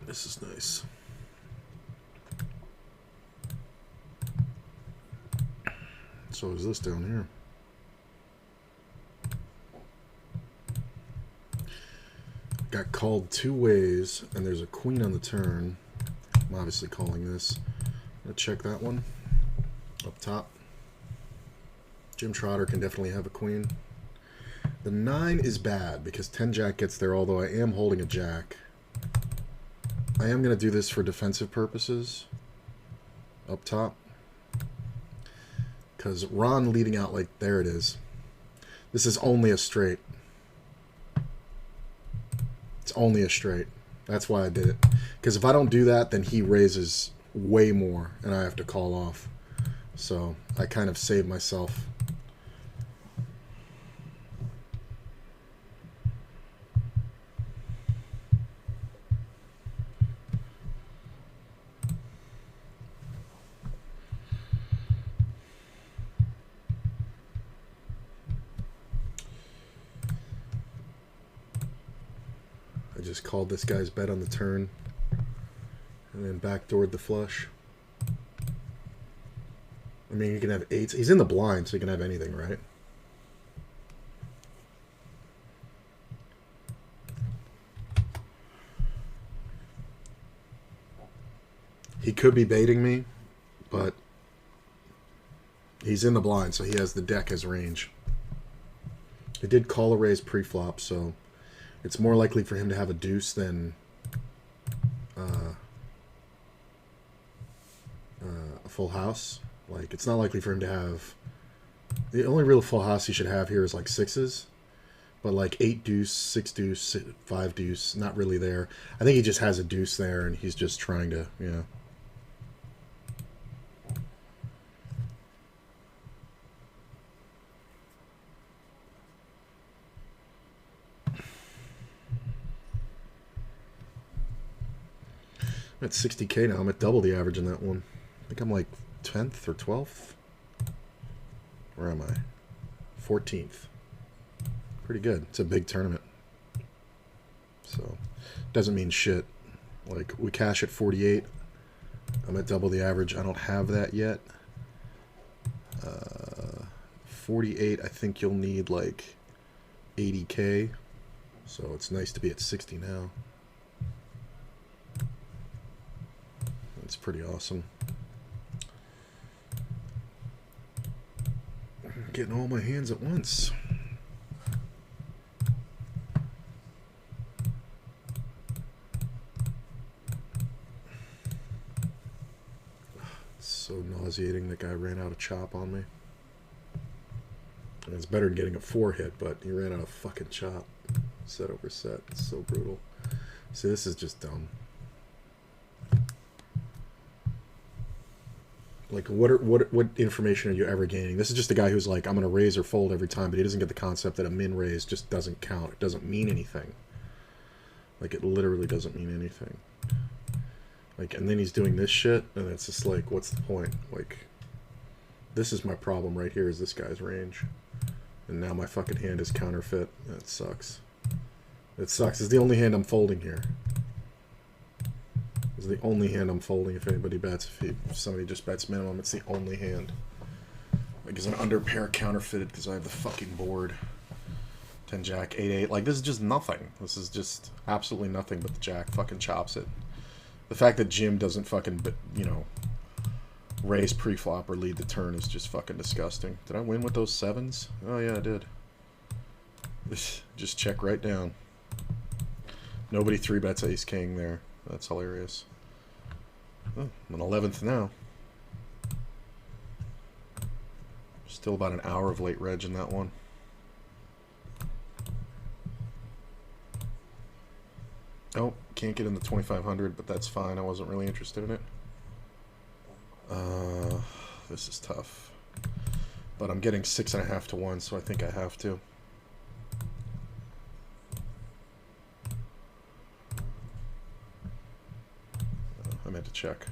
This is nice. So is this down here. Got called 2 ways, and there's a queen on the turn. I'm obviously calling this. I'm gonna check that one up top. Jim Trotter can definitely have a queen. The 9 is bad because 10-jack gets there, although I am holding a jack. I am going to do this for defensive purposes up top. Because Ron leading out, like, there it is. This is only a straight. It's only a straight. That's why I did it. Because if I don't do that, then he raises way more, and I have to call off. So I kind of saved myself. I just called this guy's bet on the turn and then backdoored the flush. I mean, you can have 8s. He's in the blind, so you can have anything, right? He could be baiting me, but he's in the blind, so he has the deck as range. He did call a raise pre-flop, so it's more likely for him to have a deuce than a full house. Like, it's not likely for him to have... The only real full house he should have here is, like, 6s. But, like, 8 deuce, 6 deuce, 5 deuce, not really there. I think he just has a deuce there, and he's just trying to, you know... I'm at 60k now. I'm at double the average in that one. I think I'm like 10th or 12th. Where am I? 14th. Pretty good. It's a big tournament. So, doesn't mean shit. Like, we cash at 48. I'm at double the average. I don't have that yet. 48, I think you'll need like 80k. So it's nice to be at 60 now. It's pretty awesome. Getting all my hands at once. It's so nauseating. That guy ran out of chop on me. And it's better than getting a 4-hit, but he ran out of fucking chop. Set over set. It's so brutal. See, this is just dumb. Like, what information are you ever gaining? This is just a guy who's like, I'm going to raise or fold every time, but he doesn't get the concept that a min raise just doesn't count. It doesn't mean anything. Like, it literally doesn't mean anything. Like, and then he's doing this shit, and it's just like, what's the point? Like, this is my problem right here, is this guy's range. And now my fucking hand is counterfeit. That sucks. It sucks. It's the only hand I'm folding here. It's the only hand I'm folding if anybody bets. If somebody just bets minimum, it's the only hand. Like, it's an under pair counterfeited because I have the fucking board. 10 jack, 8-8. Like, this is just nothing. This is just absolutely nothing but the jack fucking chops it. The fact that Jim doesn't fucking, you know, raise pre-flop or lead the turn is just fucking disgusting. Did I win with those 7s? Oh, yeah, I did. Just check right down. Nobody 3-bets ace-king there. That's hilarious. Oh, I'm on 11th now. Still about an hour of late reg in that one. Oh, can't get in the 2500, but that's fine. I wasn't really interested in it. This is tough. But I'm getting 6.5 to 1, so I think I have to. I meant to check.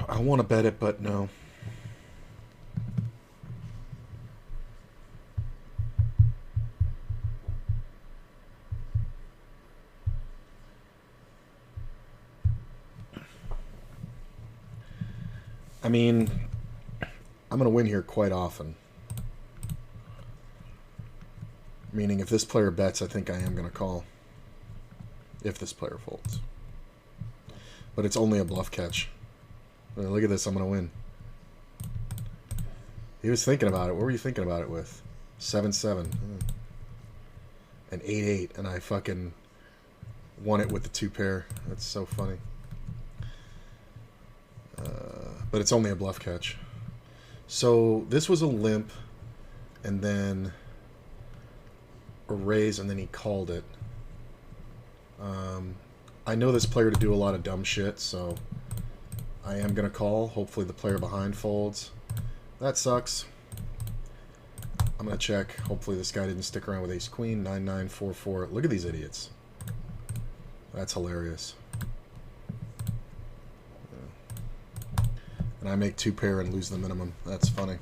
I want to bet it, but no. I mean, I'm going to win here quite often. Meaning, if this player bets, I think I am going to call. If this player folds. But it's only a bluff catch. Look at this, I'm going to win. He was thinking about it. What were you thinking about it with? 7-7. And 8-8. And I fucking won it with the 2 pair. That's so funny. But it's only a bluff catch. So this was a limp. And then a raise, and then he called it. I know this player to do a lot of dumb shit, so I am going to call. Hopefully the player behind folds. That sucks. I'm going to check. Hopefully this guy didn't stick around with ace-queen. 9-9-4-4. Look at these idiots. That's hilarious. And I make 2 pair and lose the minimum. That's funny.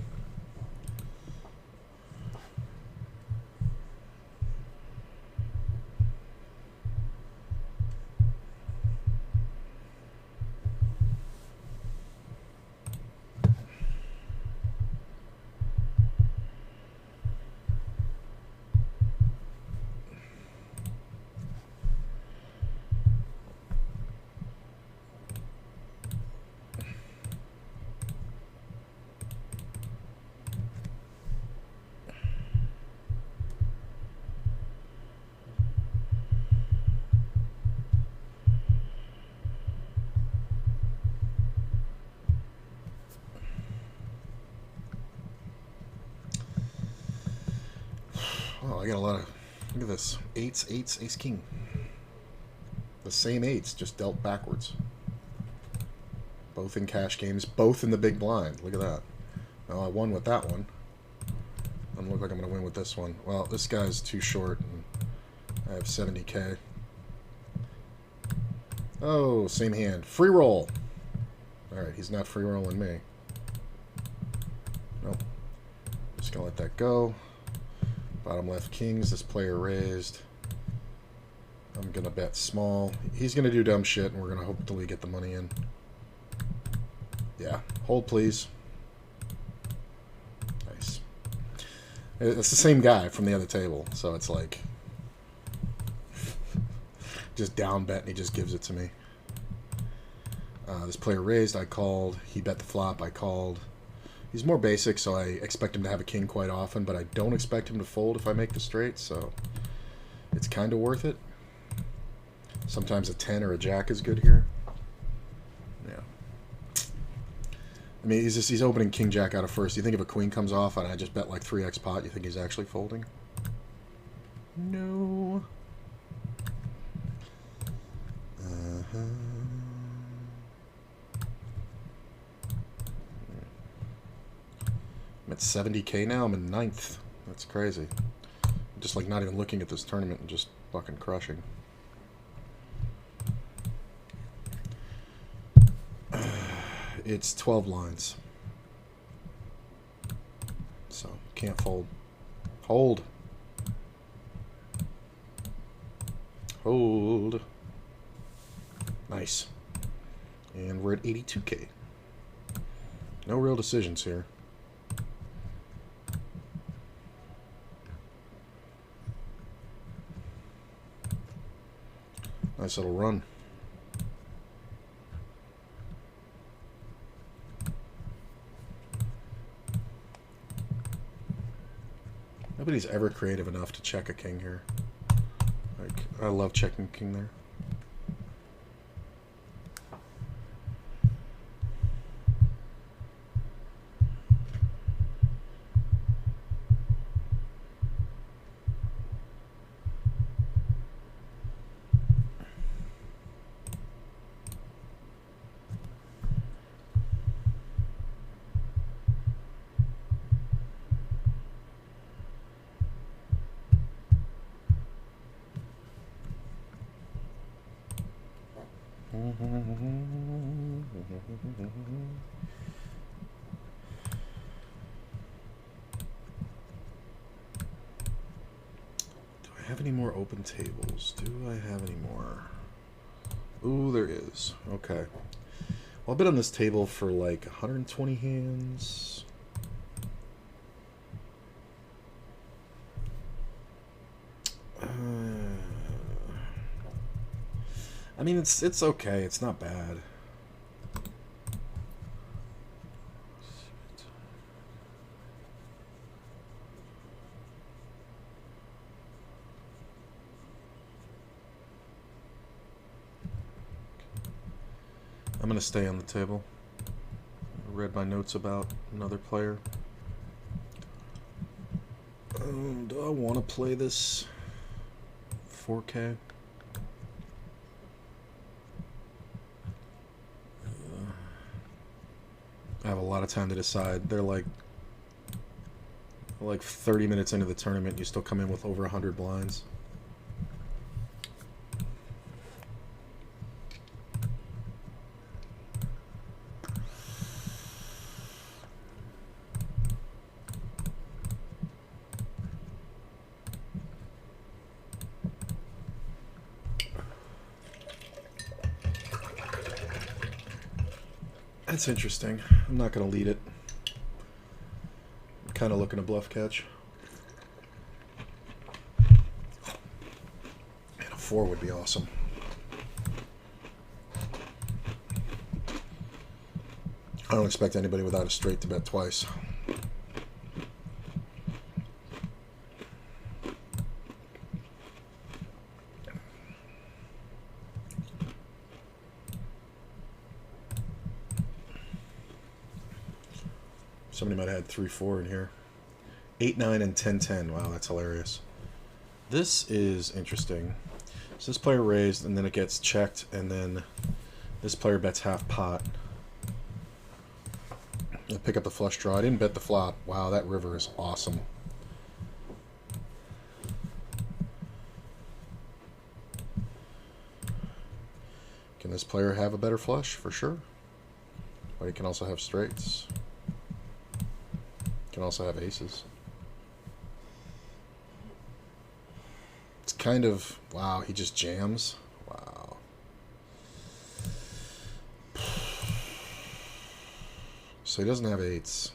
Oh, I got a lot of... Look at this. 8s, 8s, ace-king. The same 8s, just dealt backwards. Both in cash games, both in the big blind. Look at that. Well, I won with that one. Doesn't look like I'm going to win with this one. Well, this guy's too short, and I have 70k. Oh, same hand. Free roll. Alright, he's not free rolling me. Nope. Just going to let that go. Bottom left kings, this player raised. I'm going to bet small. He's going to do dumb shit, and we're going to hopefully get the money in. Yeah. Hold, please. Nice. It's the same guy from the other table, so it's like... just down bet, and he just gives it to me. This player raised, I called. He bet the flop, I called. He's more basic, so I expect him to have a king quite often, but I don't expect him to fold if I make the straight, so it's kind of worth it. Sometimes a 10 or a jack is good here. Yeah. I mean, he's opening king jack out of first. You think if a queen comes off and I just bet like 3x pot, you think he's actually folding? No. I'm at 70k now. I'm in 9th. That's crazy. I'm just like not even looking at this tournament and just fucking crushing. It's 12 lines. So, can't fold. Hold. Hold. Nice. And we're at 82k. No real decisions here. Nice little run. Nobody's ever creative enough to check a king here. Like, I love checking king there. Do I have any more open tables? Do I have any more? Ooh, there is. Okay. Well, I've been on this table for like 120 hands. I mean, it's okay. It's not bad. I'm going to stay on the table. I read my notes about another player. Do I want to play this 4K? I have a lot of time to decide. They're like 30 minutes into the tournament, you still come in with over 100 blinds. That's interesting. I'm not going to lead it. I'm kind of looking to bluff catch. And a 4 would be awesome. I don't expect anybody without a straight to bet twice. Somebody might have had 3-4 in here. 8-9 and 10-10. Wow, that's hilarious. This is interesting. So this player raised, and then it gets checked, and then this player bets half pot. I pick up the flush draw. I didn't bet the flop. Wow, that river is awesome. Can this player have a better flush? For sure. But he can also have straights. Can also have aces. It's kind of... Wow, he just jams. Wow. So he doesn't have eights.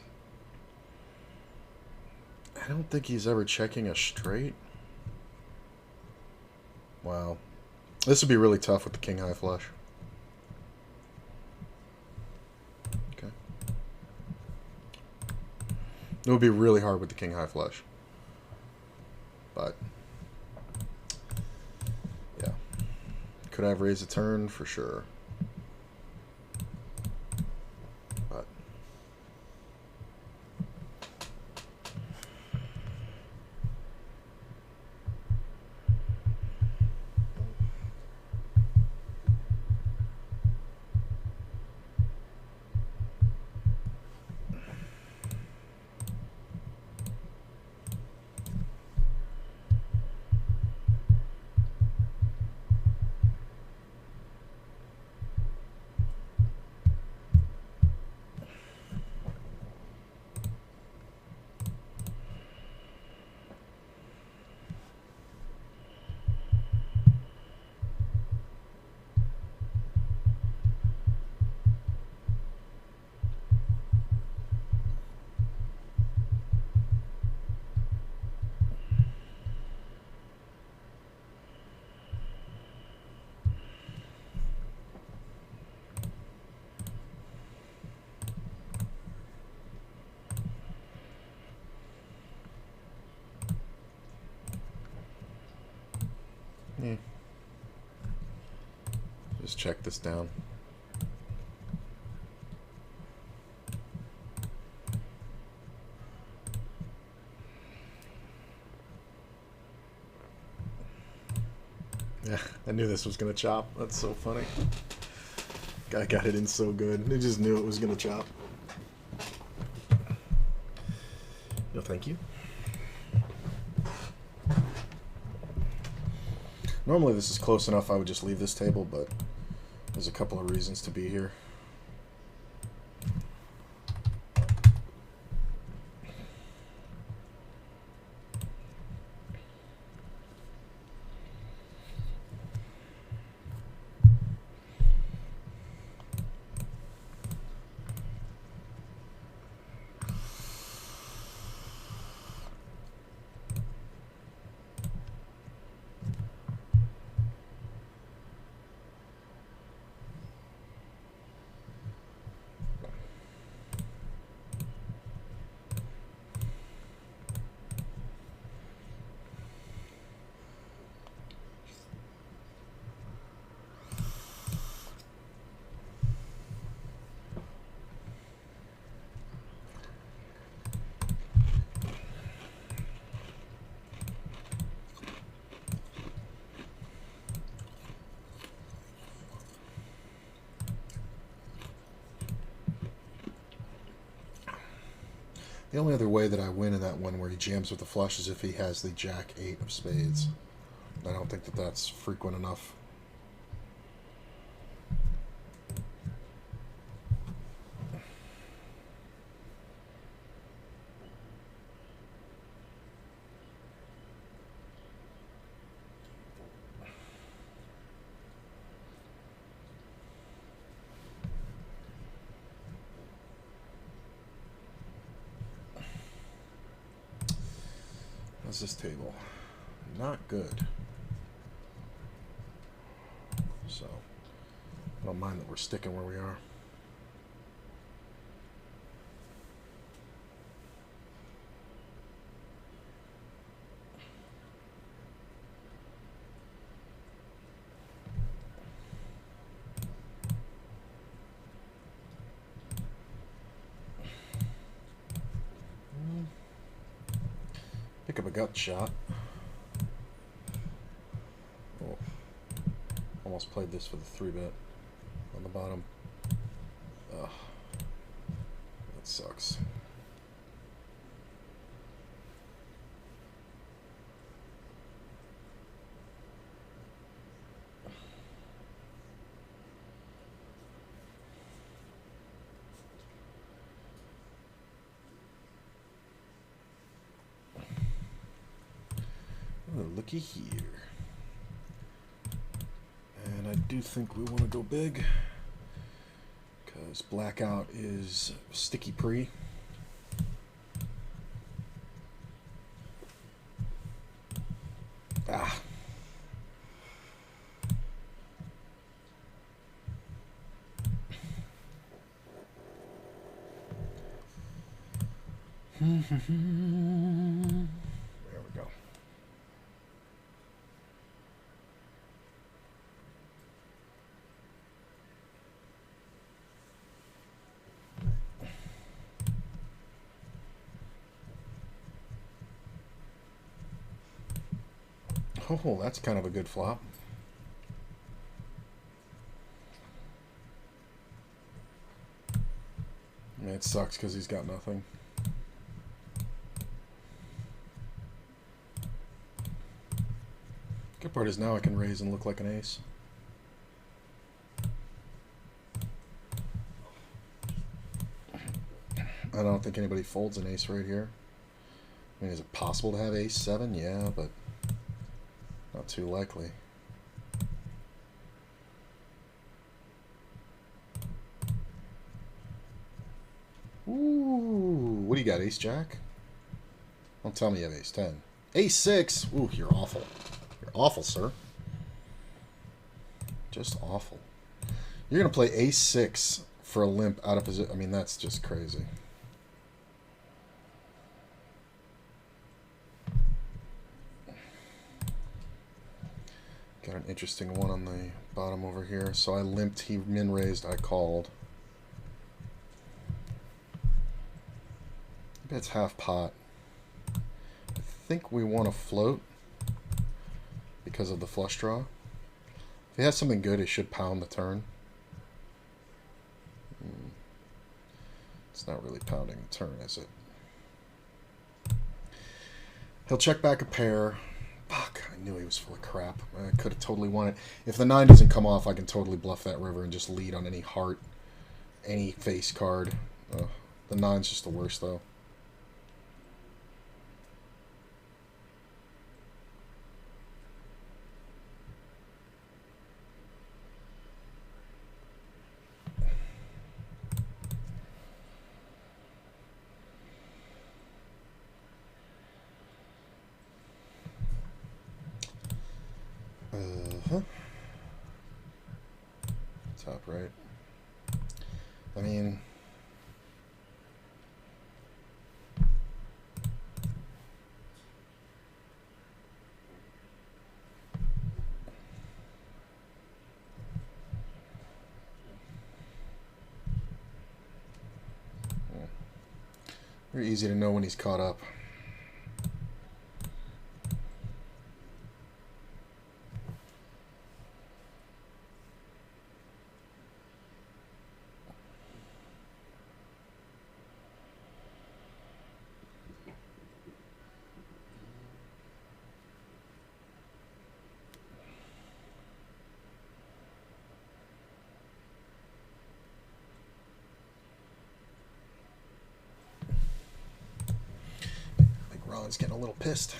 I don't think he's ever checking a straight. Wow. This would be really tough with the king high flush. Okay. It would be really hard with the king high flush. But yeah. Could I have raised a turn? For sure. But just check this down. Yeah, I knew this was gonna chop. That's so funny. Guy got it in so good. He just knew it was gonna chop. No, thank you. Normally this is close enough I would just leave this table, but there's a couple of reasons to be here. The only other way that I win in that one where he jams with the flush is if he has the jack 8 of spades. I don't think that that's frequent enough. How's this table? Not good. So, I don't mind that we're sticking where we are. Pick up a gut shot. Oh, almost played this for the 3-bet on the bottom. Ugh, that sucks. Oh, looky here. And I do think we want to go big. Because blackout is sticky pre. Ah. There we go. Oh, that's kind of a good flop. Yeah, it sucks because he's got nothing. Good part is now I can raise and look like an ace. I don't think anybody folds an ace right here. I mean, is it possible to have ace 7? Yeah, but not too likely. Ooh, what do you got, ace jack? Don't tell me you have ace 10. Ace 6! Ooh, you're awful. You're awful, sir. Just awful. You're going to play ace 6 for a limp out of position. I mean, that's just crazy. Got an interesting one on the bottom over here. So I limped, he min raised, I called. That's half pot. I think we want to float because of the flush draw. If he has something good, he should pound the turn. It's not really pounding the turn, is it? He'll check back a pair. Fuck, I knew he was full of crap. I could have totally won it. If the 9 doesn't come off, I can totally bluff that river and just lead on any heart, any face card. The 9's just the worst, though. Top right. I mean, very easy to know when he's caught up. Ron's getting a little pissed.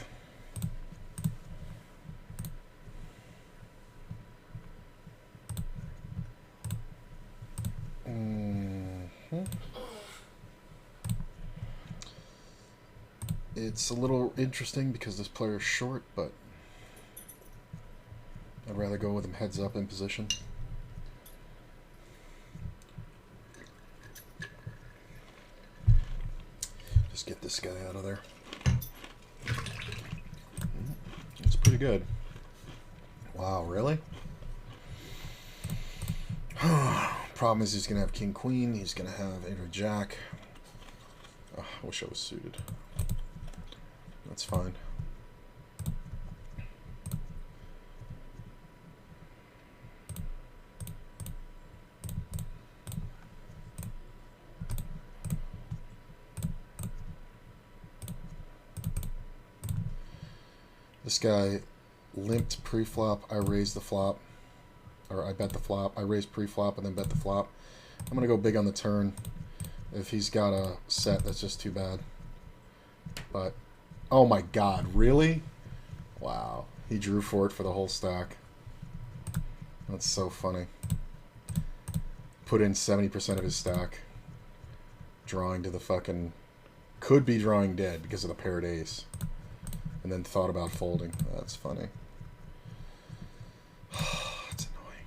It's a little interesting because this player is short, but I'd rather go with him heads up in position. Just get this guy out of there. It's pretty good. Wow, really? Problem is he's going to have king queen. He's going to have inner jack. Oh, I wish I was suited. That's fine. This guy limped pre-flop. I raised the flop. Or I bet the flop. I raised pre-flop and then bet the flop. I'm going to go big on the turn. If he's got a set, that's just too bad. But, oh my god, really? Wow. He drew for it for the whole stack. That's so funny. Put in 70% of his stack. Drawing to the fucking... Could be drawing dead because of the paired ace. And then thought about folding. That's funny. It's annoying.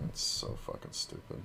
That's so fucking stupid.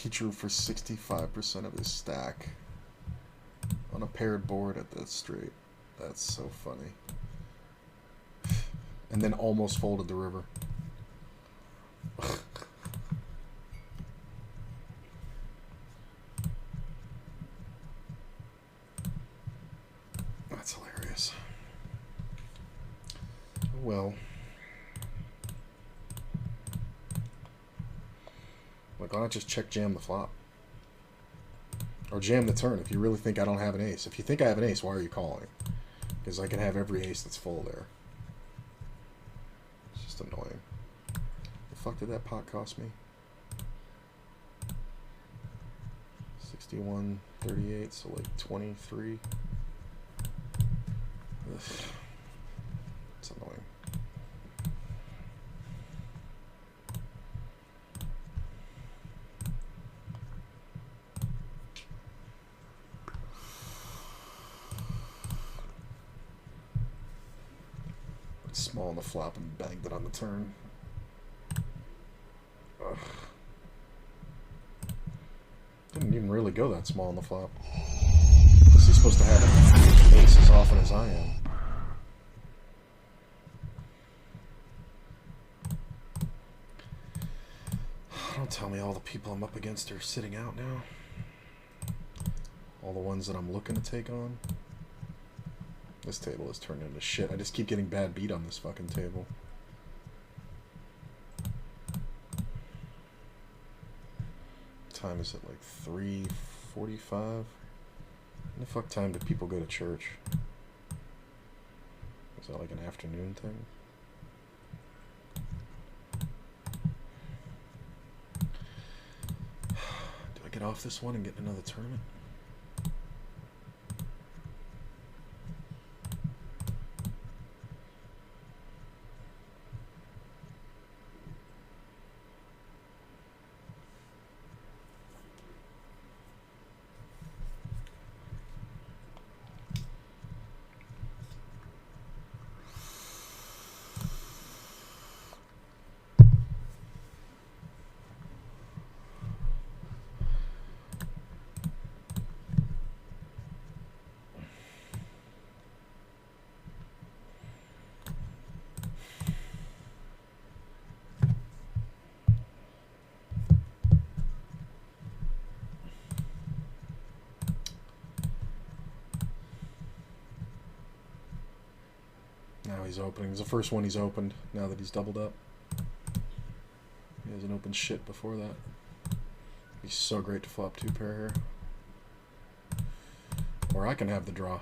He drew for 65% of his stack on a paired board at that straight. That's so funny. And then almost folded the river. That's hilarious. Well. Like, why not just check jam the flop? Or jam the turn if you really think I don't have an ace. If you think I have an ace, why are you calling? Because I can have every ace that's full there. It's just annoying. The fuck did that pot cost me? 61.38, so like 23. Ugh. It's annoying. Small on the flop and banged it on the turn. Ugh. Didn't even really go that small on the flop. Is he supposed to have an ace as often as I am? Don't tell me all the people I'm up against are sitting out now. All the ones that I'm looking to take on. This table has turned into shit. I just keep getting bad beat on this fucking table. Time is it like 3:45? When the fuck time do people go to church? Is that like an afternoon thing? Do I get off this one and get in another tournament? Now he's opening. It's the first one he's opened now that he's doubled up. He hasn't opened shit before that. He's so great to flop two pair here. Or I can have the draw.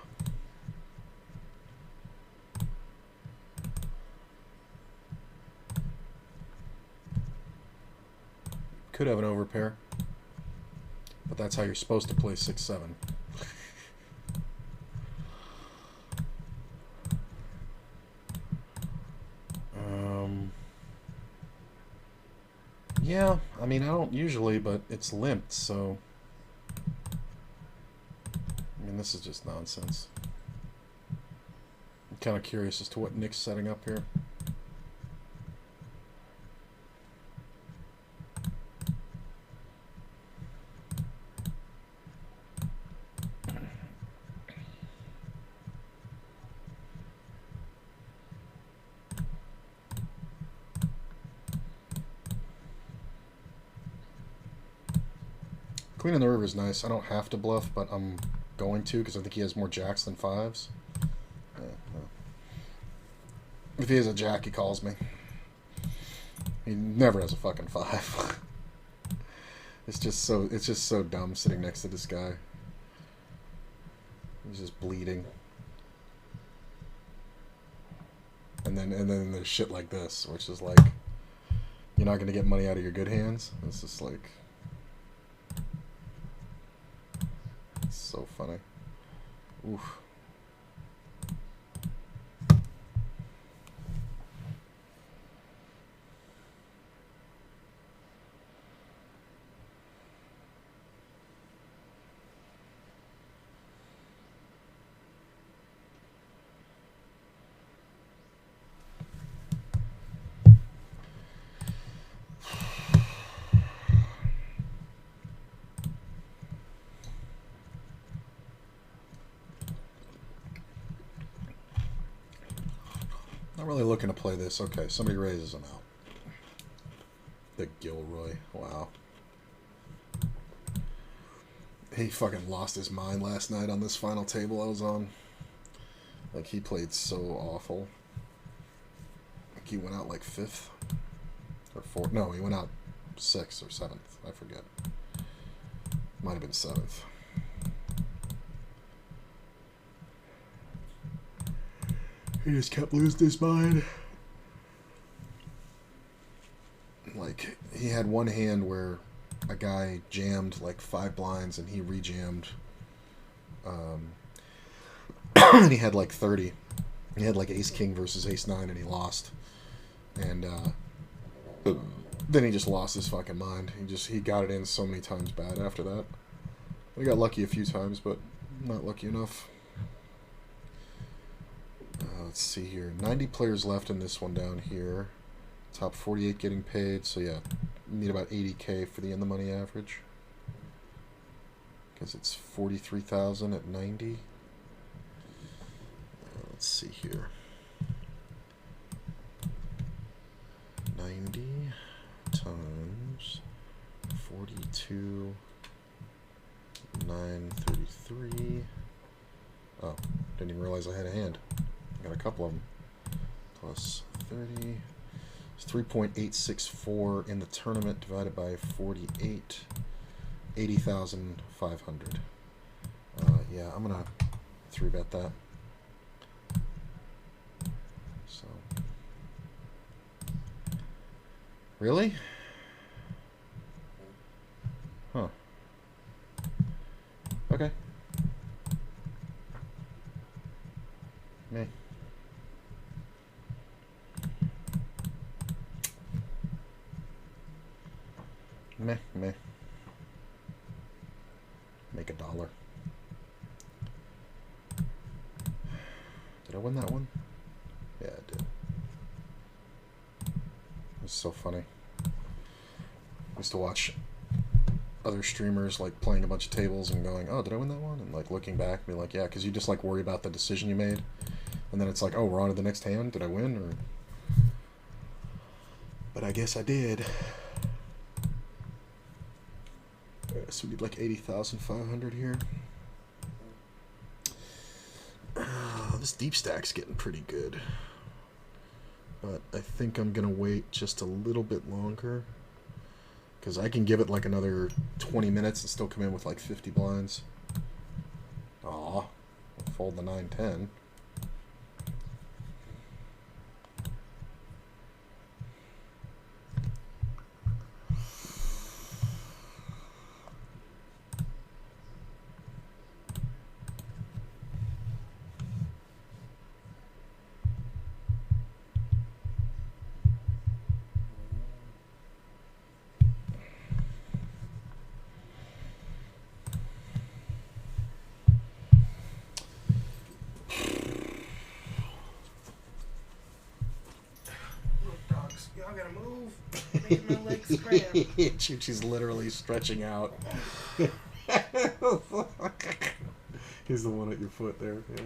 Could have an overpair. But that's how you're supposed to play 6-7. Yeah, I mean, I don't usually, but it's limped, so... I mean, this is just nonsense. I'm kind of curious as to what Nick's setting up here. Queen on the river is nice. I don't have to bluff, but I'm going to because I think he has more jacks than fives. Yeah, no. If he has a jack, he calls me. He never has a fucking five. It's just so dumb sitting next to this guy. He's just bleeding. And then there's shit like this, which is like, you're not gonna get money out of your good hands. It's just like, it's so funny. Oof. Not really looking to play this. Okay, somebody raises him out. The Gilroy. Wow. He fucking lost his mind last night on this final table I was on. Like, he played so awful. Like, he went out like 5th. Or 4th. No, he went out 6th or 7th. I forget. Might have been 7th. He just kept losing his mind. Like, he had one hand where a guy jammed like 5 blinds and he re-jammed. And he had like 30. He had like ace king versus ace 9 and he lost. And then he just lost his fucking mind. He got it in so many times bad after that. He got lucky a few times, but not lucky enough. Let's see here. 90 players left in this one down here. Top 48 getting paid. So yeah, need about 80K for the in the money average. Because it's 43,000 at 90. Let's see here. 90 times 42, 933. Oh, didn't even realize I had a hand. I got a couple of them. Plus 30. It's 3.864 in the tournament divided by 48. 80,500. Yeah, I'm gonna 3-bet that. So. Really? Huh. Okay. Meh. Meh, meh. Make $1. Did I win that one? Yeah, I did. It's so funny. I used to watch other streamers like playing a bunch of tables and going, oh, did I win that one? And like looking back, be like, yeah, because you just like worry about the decision you made. And then it's like, oh, we're on to the next hand. Did I win? Or... But I guess I did. So we need like 80,500 here. This deep stack's getting pretty good. But I think I'm going to wait just a little bit longer. Because I can give it like another 20 minutes and still come in with like 50 blinds. Aw. Fold the 9-10. Y'all gotta move. Making my legs cramp. She's literally stretching out. He's the one at your foot there. Yeah.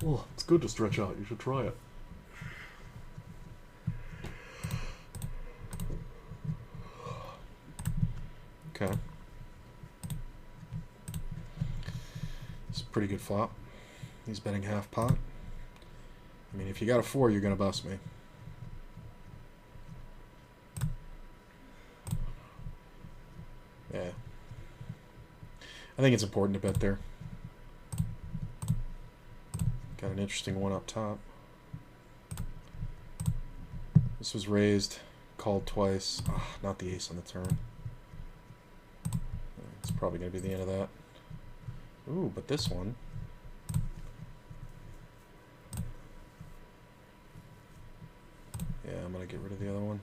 Well, it's good to stretch out. You should try it. pretty good flop. He's betting half pot. I mean, if you got a 4, you're going to bust me. Yeah. I think it's important to bet there. Got an interesting one up top. This was raised, called twice. Oh, not the ace on the turn. It's probably going to be the end of that. Ooh, but this one. Yeah, I'm going to get rid of the other one.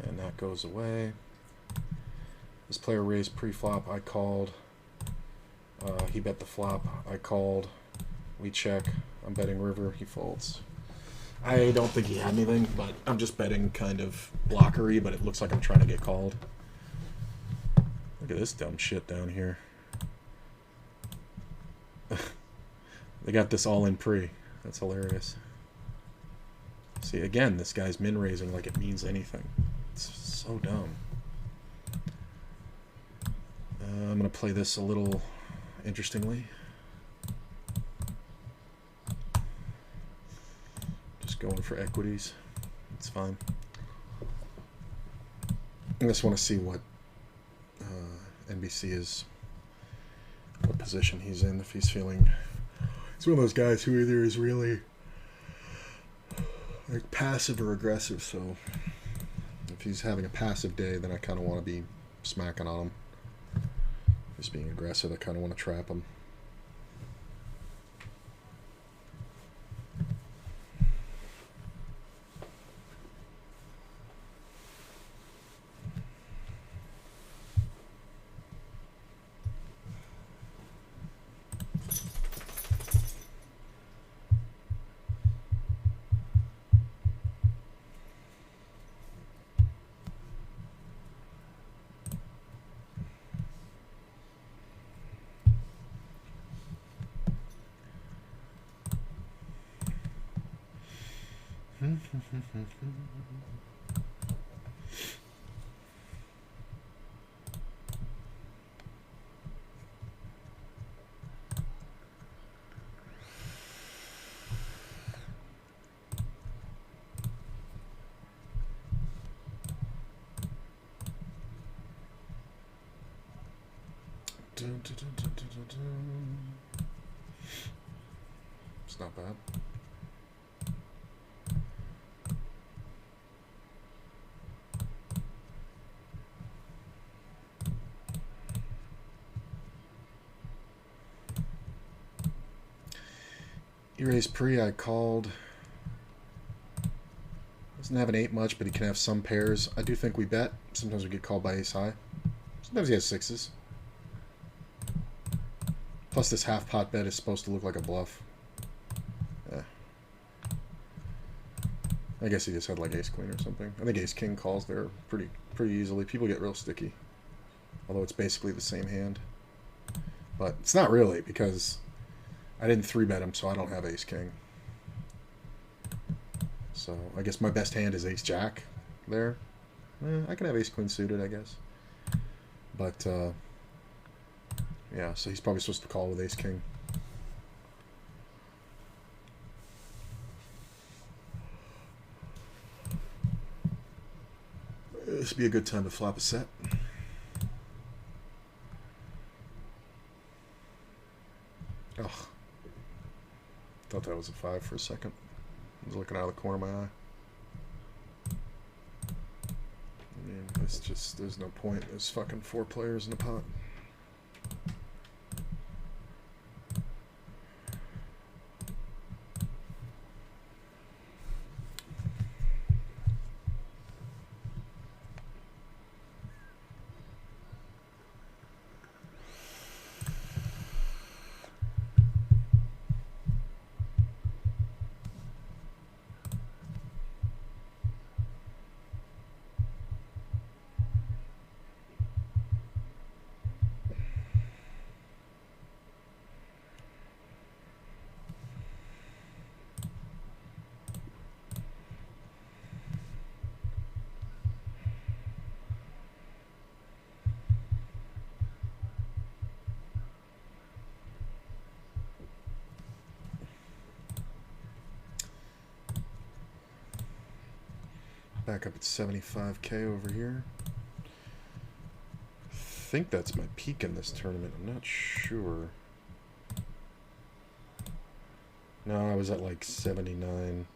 And that goes away. This player raised pre-flop. I called. He bet the flop. I called. We check. I'm betting river. He folds. I don't think he had anything, but I'm just betting kind of blockery, but it looks like I'm trying to get called. Look at this dumb shit down here. They got this all in pre. That's hilarious. See, again, this guy's min raising like it means anything. It's so dumb. I'm going to play this a little interestingly. Just going for equities. It's fine. I just want to see what NBC is, what position he's in, if he's feeling... He's one of those guys who either is really like passive or aggressive, so if he's having a passive day, then I kind of want to be smacking on him. If he's being aggressive, I kind of want to trap him. It's not bad. He raised pre, I called. Doesn't have an 8 much, but he can have some pairs. I do think we bet. Sometimes we get called by ace high. Sometimes he has 6s. Plus this half pot bet is supposed to look like a bluff. Yeah. I guess he just had like ace queen or something. I think ace king calls there pretty easily. People get real sticky. Although it's basically the same hand. But it's not really, because I didn't 3-bet him, so I don't have ace king. So I guess my best hand is ace jack there. I can have ace queen suited, I guess. But yeah, so he's probably supposed to call with ace king. This would be a good time to flop a set. Ugh. Thought that was a 5 for a second. I was looking out of the corner of my eye. I mean, it's just, there's no point. There's fucking 4 players in the pot. Back up at 75k over here. I think that's my peak in this tournament. I'm not sure. No, I was at like 79.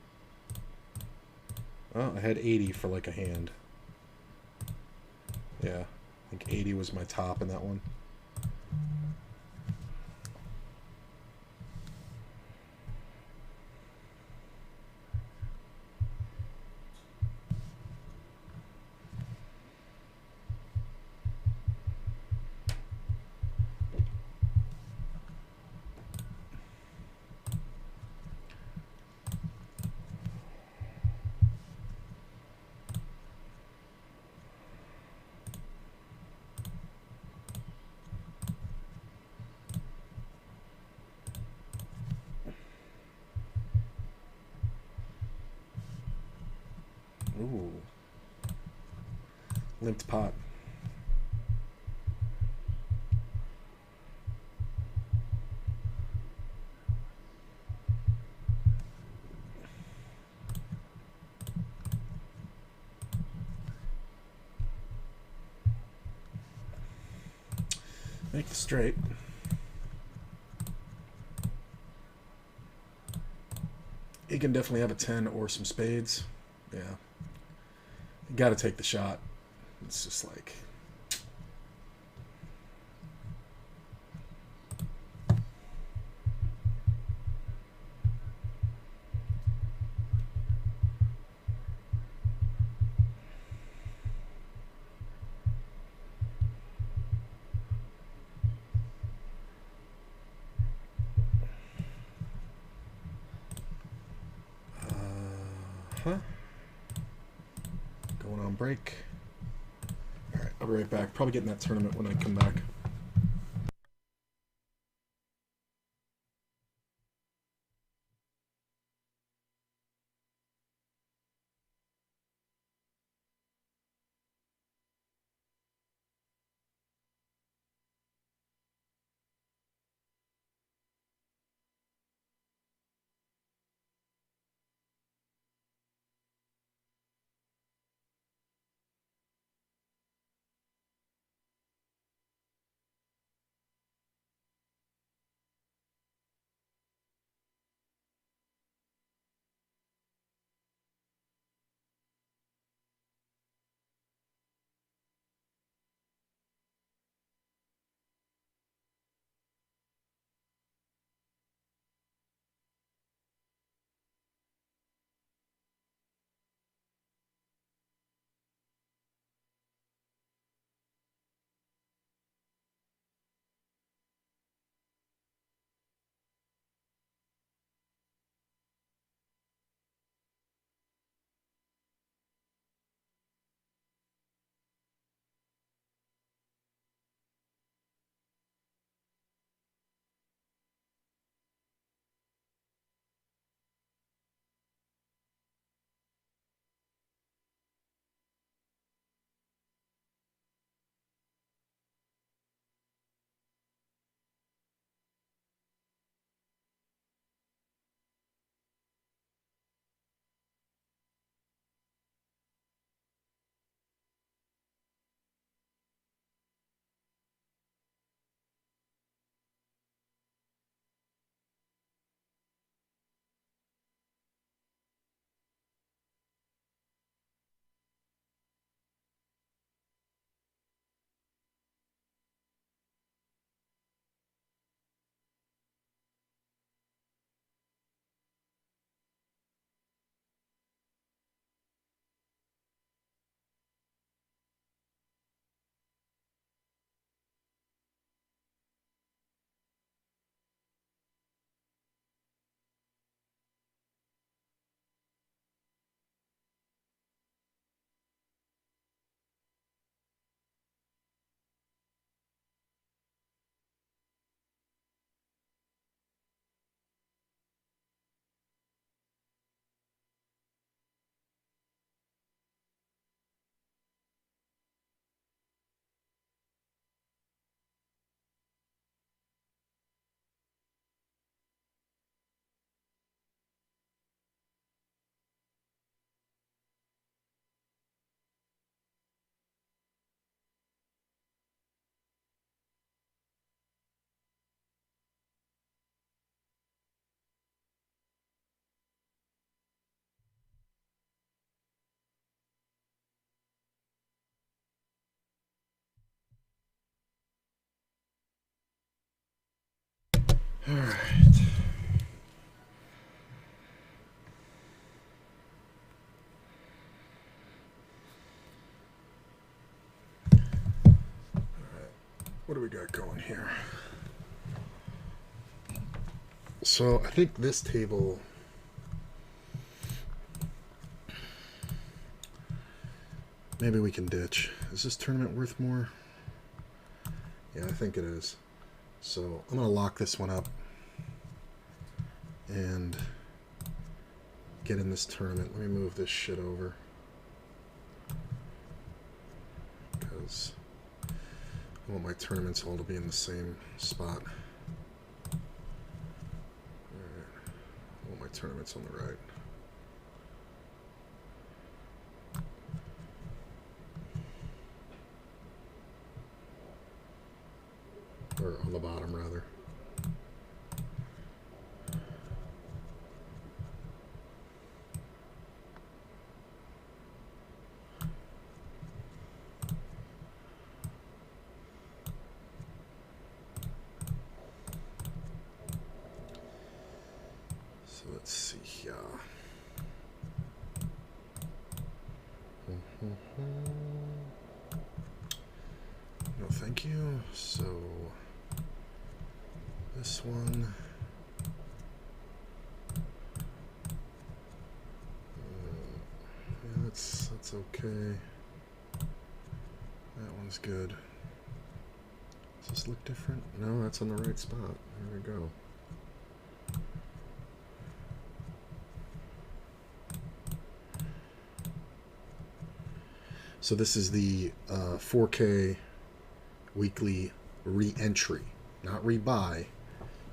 Oh, I had 80 for like a hand. Yeah, I think 80 was my top in that one. Ooh. Limped pot. Make the straight. He can definitely have a 10 or some spades. Yeah. You got to take the shot. It's just like... Huh? Going on break. Alright, I'll be right back. Probably getting that tournament when I come back. Alright. What do we got going here? So I think this table maybe we can ditch. Is this tournament worth more? Yeah, I think it is. So I'm gonna lock this one up and get in this tournament. Let me move this shit over because I want my tournaments all to be in the same spot. Alright. I want my tournaments on the right. Or on the bottom, rather. So let's see here. No, thank you. So this one. Yeah, that's okay. That one's good. Does this look different? No, that's on the right spot. There we go. So this is the 4K weekly re-entry, not rebuy.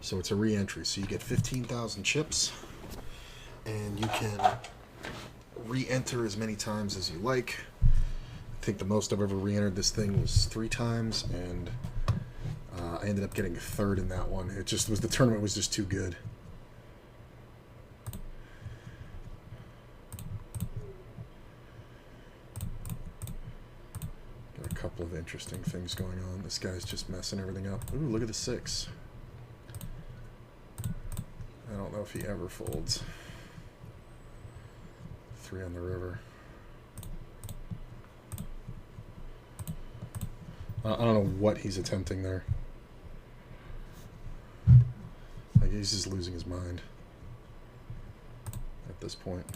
So it's a re-entry. So you get 15,000 chips, and you can re-enter as many times as you like. I think the most I've ever re-entered this thing was 3 times, and I ended up getting a third in that one. It just was, the tournament was just too good. Got a couple of interesting things going on. This guy's just messing everything up. Ooh, look at the 6. I don't know if he ever folds. 3 on the river. I don't know what he's attempting there. Like, he's just losing his mind at this point.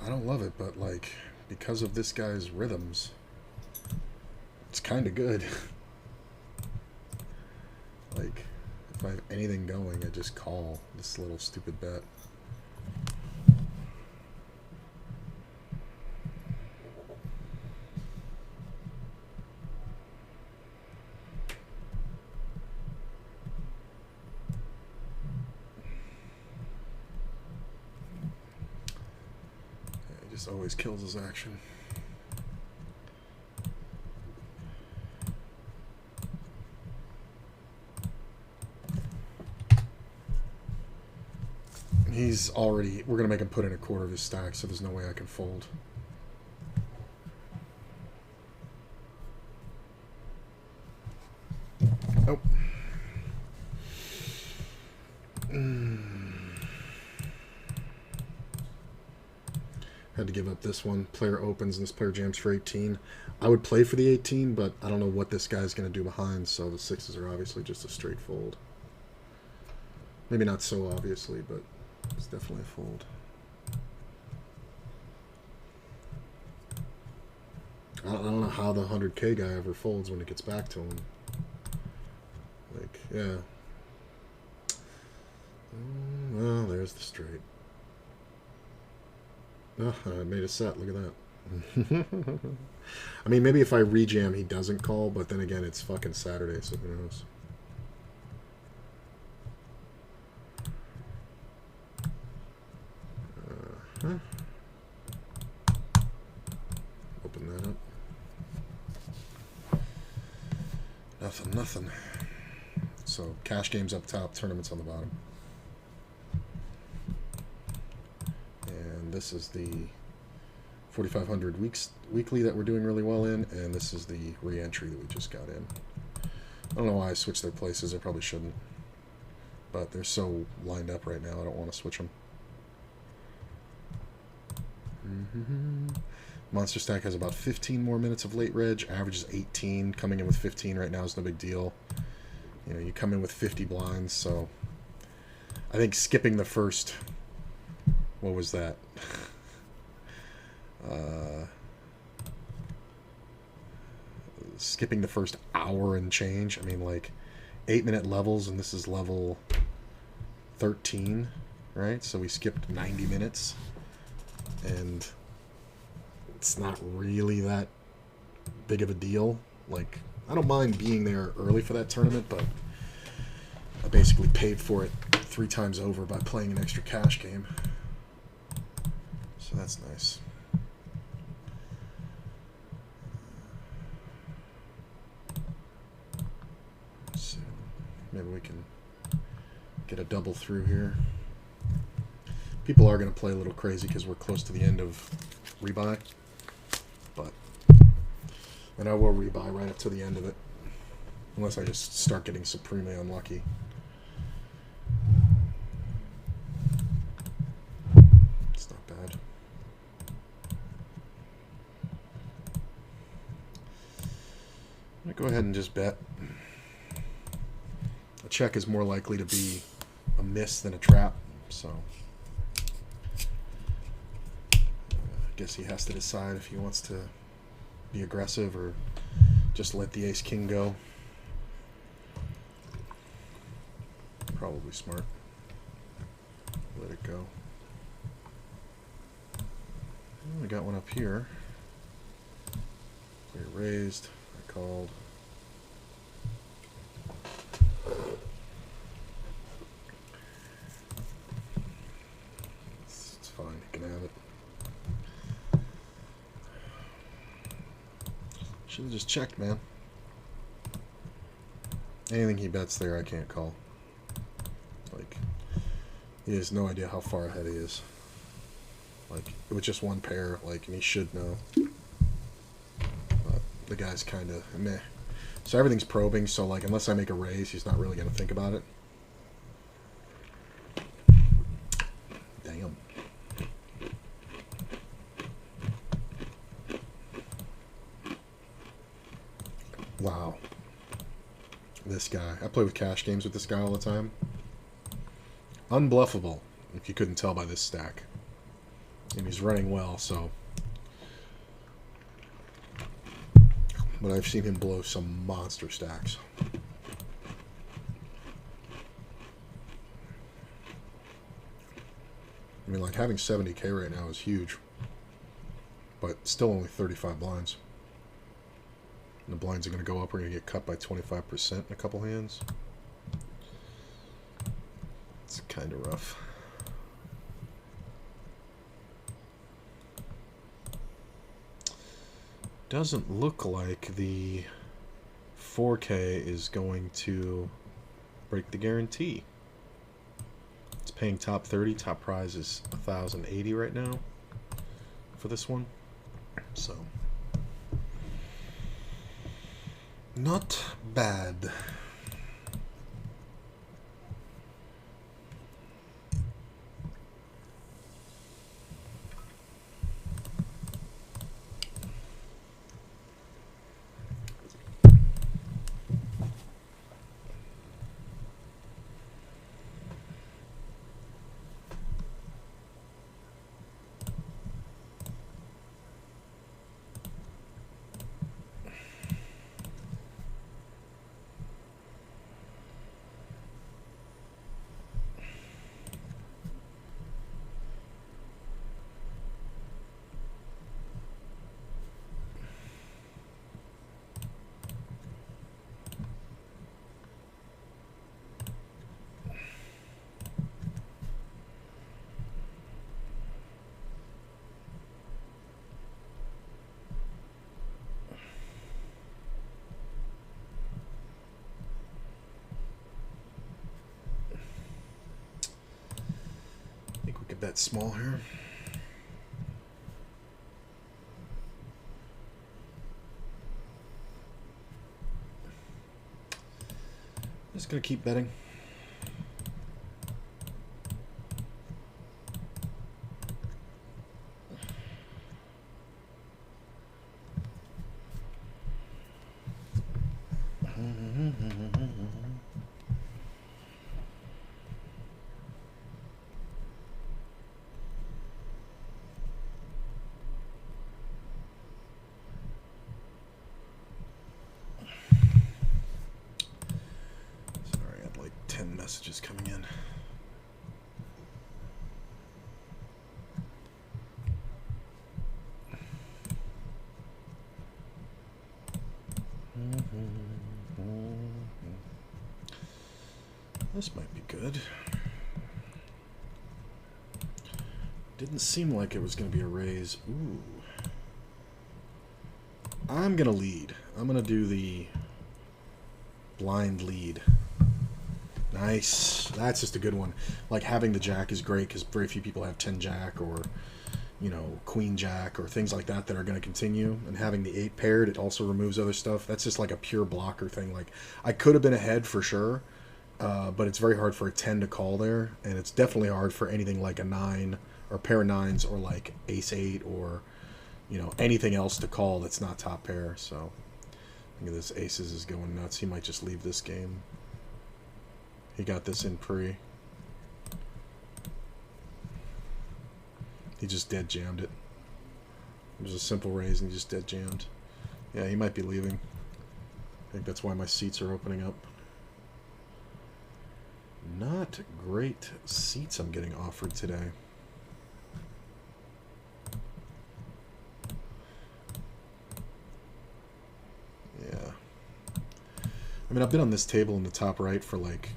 I don't love it, but like, because of this guy's rhythms, it's kind of good. Like, if I have anything going, I just call this little stupid bet. Yeah, he just always kills his action. He's already... We're going to make him put in a quarter of his stack, so there's no way I can fold. Oh. Had to give up this one. Player opens and this player jams for 18. I would play for the 18, but I don't know what this guy's going to do behind, so the 6s are obviously just a straight fold. Maybe not so obviously, but it's definitely a fold. I don't know how the 100K guy ever folds when it gets back to him. Like, yeah. Well, there's the straight. Oh, I made a set. Look at that. I mean, maybe if I rejam, he doesn't call, but then again, it's fucking Saturday, so who knows. Open that up. Nothing. So, cash games up top, tournaments on the bottom. And this is the 4,500 weekly that we're doing really well in, and this is the re-entry that we just got in. I don't know why I switched their places. I probably shouldn't, but they're so lined up right now. I don't want to switch them. Monster Stack has about 15 more minutes of late reg. Average is 18. Coming in with 15 right now is no big deal. You know, you come in with 50 blinds, so I think skipping the first, what was that? Skipping the first hour and change. I mean, like 8-minute levels, and this is level 13, right? So we skipped 90 minutes, and it's not really that big of a deal. Like, I don't mind being there early for that tournament, but I basically paid for it 3 times over by playing an extra cash game. So that's nice. So maybe we can get a double through here. People are going to play a little crazy because we're close to the end of rebuy. But, and I will rebuy right up to the end of it. Unless I just start getting supremely unlucky. It's not bad. I'm going to go ahead and just bet. A check is more likely to be a miss than a trap, so I guess he has to decide if he wants to be aggressive or just let the ace-king go. Probably smart. Let it go. Oh, we got one up here. Player raised. I called. It's fine. He can have it. Should have just checked, man. Anything he bets there, I can't call. Like, he has no idea how far ahead he is. Like, it was just one pair, like, and he should know. But the guy's kind of meh. So everything's probing, so, like, unless I make a raise, he's not really going to think about it. Damn. Wow. This guy. I play with cash games with this guy all the time. Unbluffable, if you couldn't tell by this stack. And he's running well, so. But I've seen him blow some monster stacks. I mean, like, having 70k right now is huge. But still only 35 blinds. And the blinds are going to go up. We're going to get cut by 25% in a couple hands. It's kind of rough. Doesn't look like the 4K is going to break the guarantee. It's paying top 30. Top prize is 1,080 right now for this one. So, not bad. Bet small here. Just gonna keep betting. Sorry, I had like 10 messages coming in. This might be good. Didn't seem like it was going to be a raise. Ooh. I'm going to lead. I'm going to do the blind lead. Nice. That's just a good one. Like, having the jack is great because very few people have 10 jack or, you know, queen jack or things like that that are going to continue. And having the 8 paired, it also removes other stuff. That's just like a pure blocker thing. Like, I could have been ahead for sure, but it's very hard for a 10 to call there. And it's definitely hard for anything like a 9 or pair of 9s or like ace 8 or, you know, anything else to call that's not top pair. So, look at this. Aces is going nuts. He might just leave this game. He got this in pre. He just dead jammed it. It was a simple raise and he just dead jammed. Yeah, he might be leaving. I think that's why my seats are opening up. Not great seats I'm getting offered today. Yeah. I mean, I've been on this table in the top right for like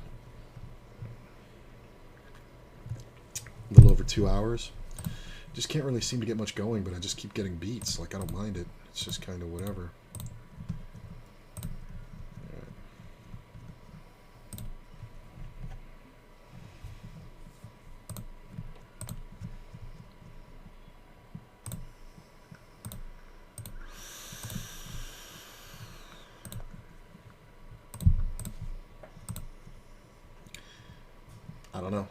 a little over 2 hours. Just can't really seem to get much going, but I just keep getting beats. Like, I don't mind it. It's just kind of whatever. I don't know.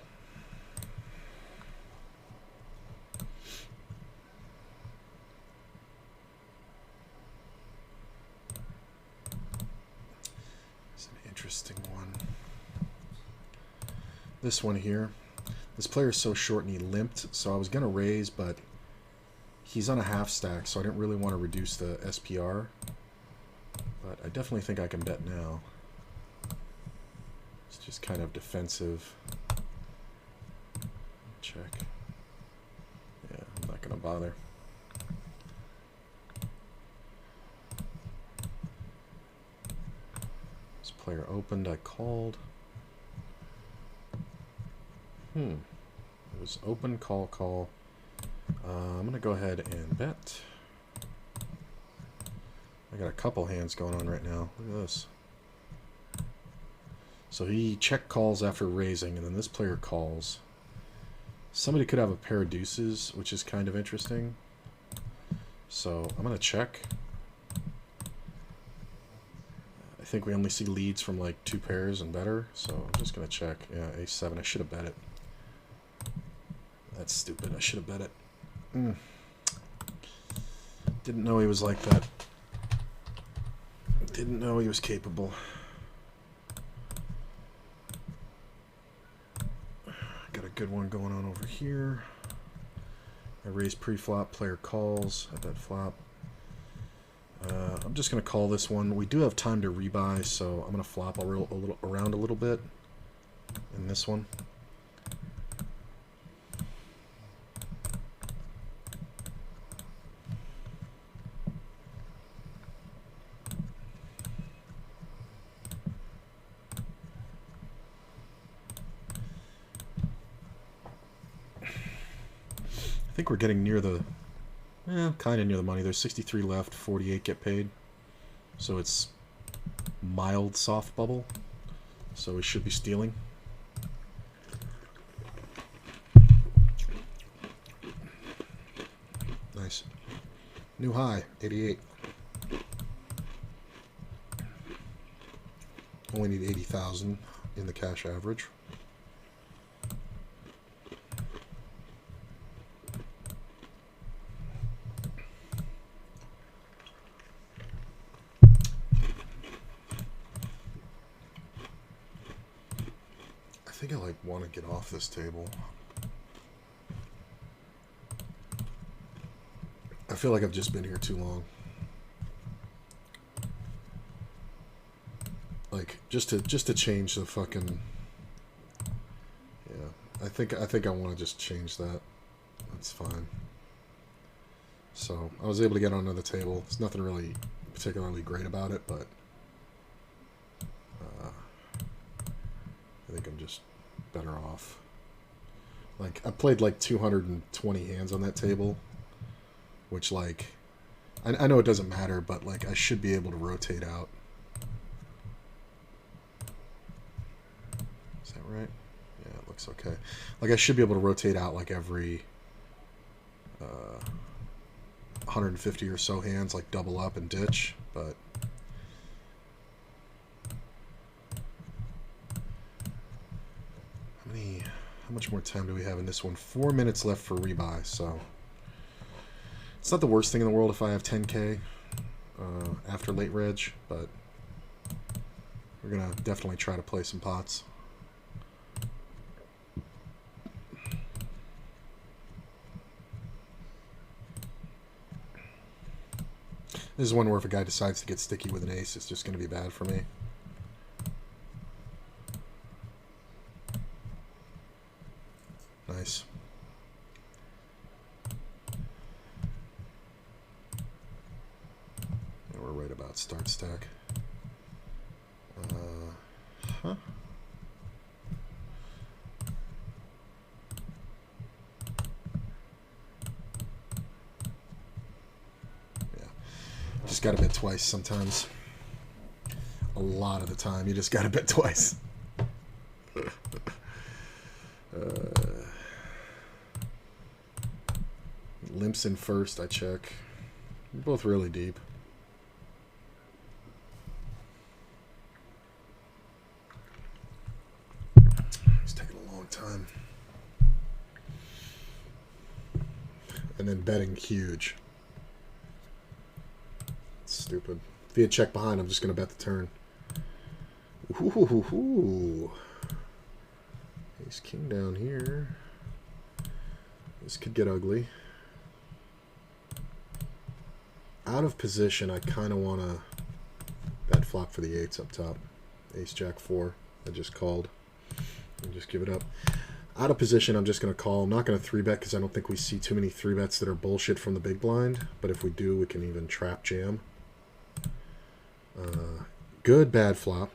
It's an interesting one. This one here. This player is so short and he limped, so I was going to raise, but he's on a half stack, so I didn't really want to reduce the SPR. But I definitely think I can bet now. It's just kind of defensive. Check. Yeah, I'm not going to bother. This player opened, I called. It was open, call, call. I'm going to go ahead and bet. I got a couple hands going on right now. Look at this. So he check calls after raising, and then this player calls. Somebody could have a pair of deuces, which is kind of interesting. So I'm going to check. I think we only see leads from like 2 pairs and better, so I'm just going to check. Yeah, ace-7. I should have bet it. That's stupid. I should have bet it. Didn't know he was like that. Didn't know he was capable. Got a good one going on over here. I raise pre-flop, player calls. I bet flop. I'm just going to call this one. We do have time to rebuy, so I'm going to flop around a little bit in this one. I think we're getting near the, kind of near the money. There's 63 left, 48 get paid. So it's mild soft bubble. So we should be stealing. Nice. New high, 88. Only need 80,000 in the cash average. I think I like want to get off this table. I feel like I've just been here too long. Like just to change the fucking. Yeah, I think I want to just change that. That's fine. So I was able to get on another table. There's nothing really particularly great about it, but I think I'm just better off. Like I played like 220 hands on that table, which like I know it doesn't matter, but like I should be able to rotate out. Is that right? Yeah, it looks okay. Like I should be able to rotate out like every 150 or so hands, like double up and ditch, but how much more time do we have in this one? 4 minutes left for rebuy, so it's not the worst thing in the world if I have 10k after late reg, but we're gonna definitely try to play some pots. This is one where if a guy decides to get sticky with an ace, it's just going to be bad for me. Nice. And we're right about start stack. Huh? Just got to bet twice sometimes. A lot of the time, you just got to bet twice. Limps in first, I check. We're both really deep. It's taking a long time. And then betting huge. Stupid. If he had checked behind, I'm just going to bet the turn. Ooh. Ace king down here. This could get ugly. Out of position, I kind of want to bet flop for the eights up top. Ace jack 4. I just called. And just give it up. Out of position, I'm just going to call. I'm not going to 3-bet because I don't think we see too many 3-bets that are bullshit from the big blind. But if we do, we can even trap jam. Good, bad flop.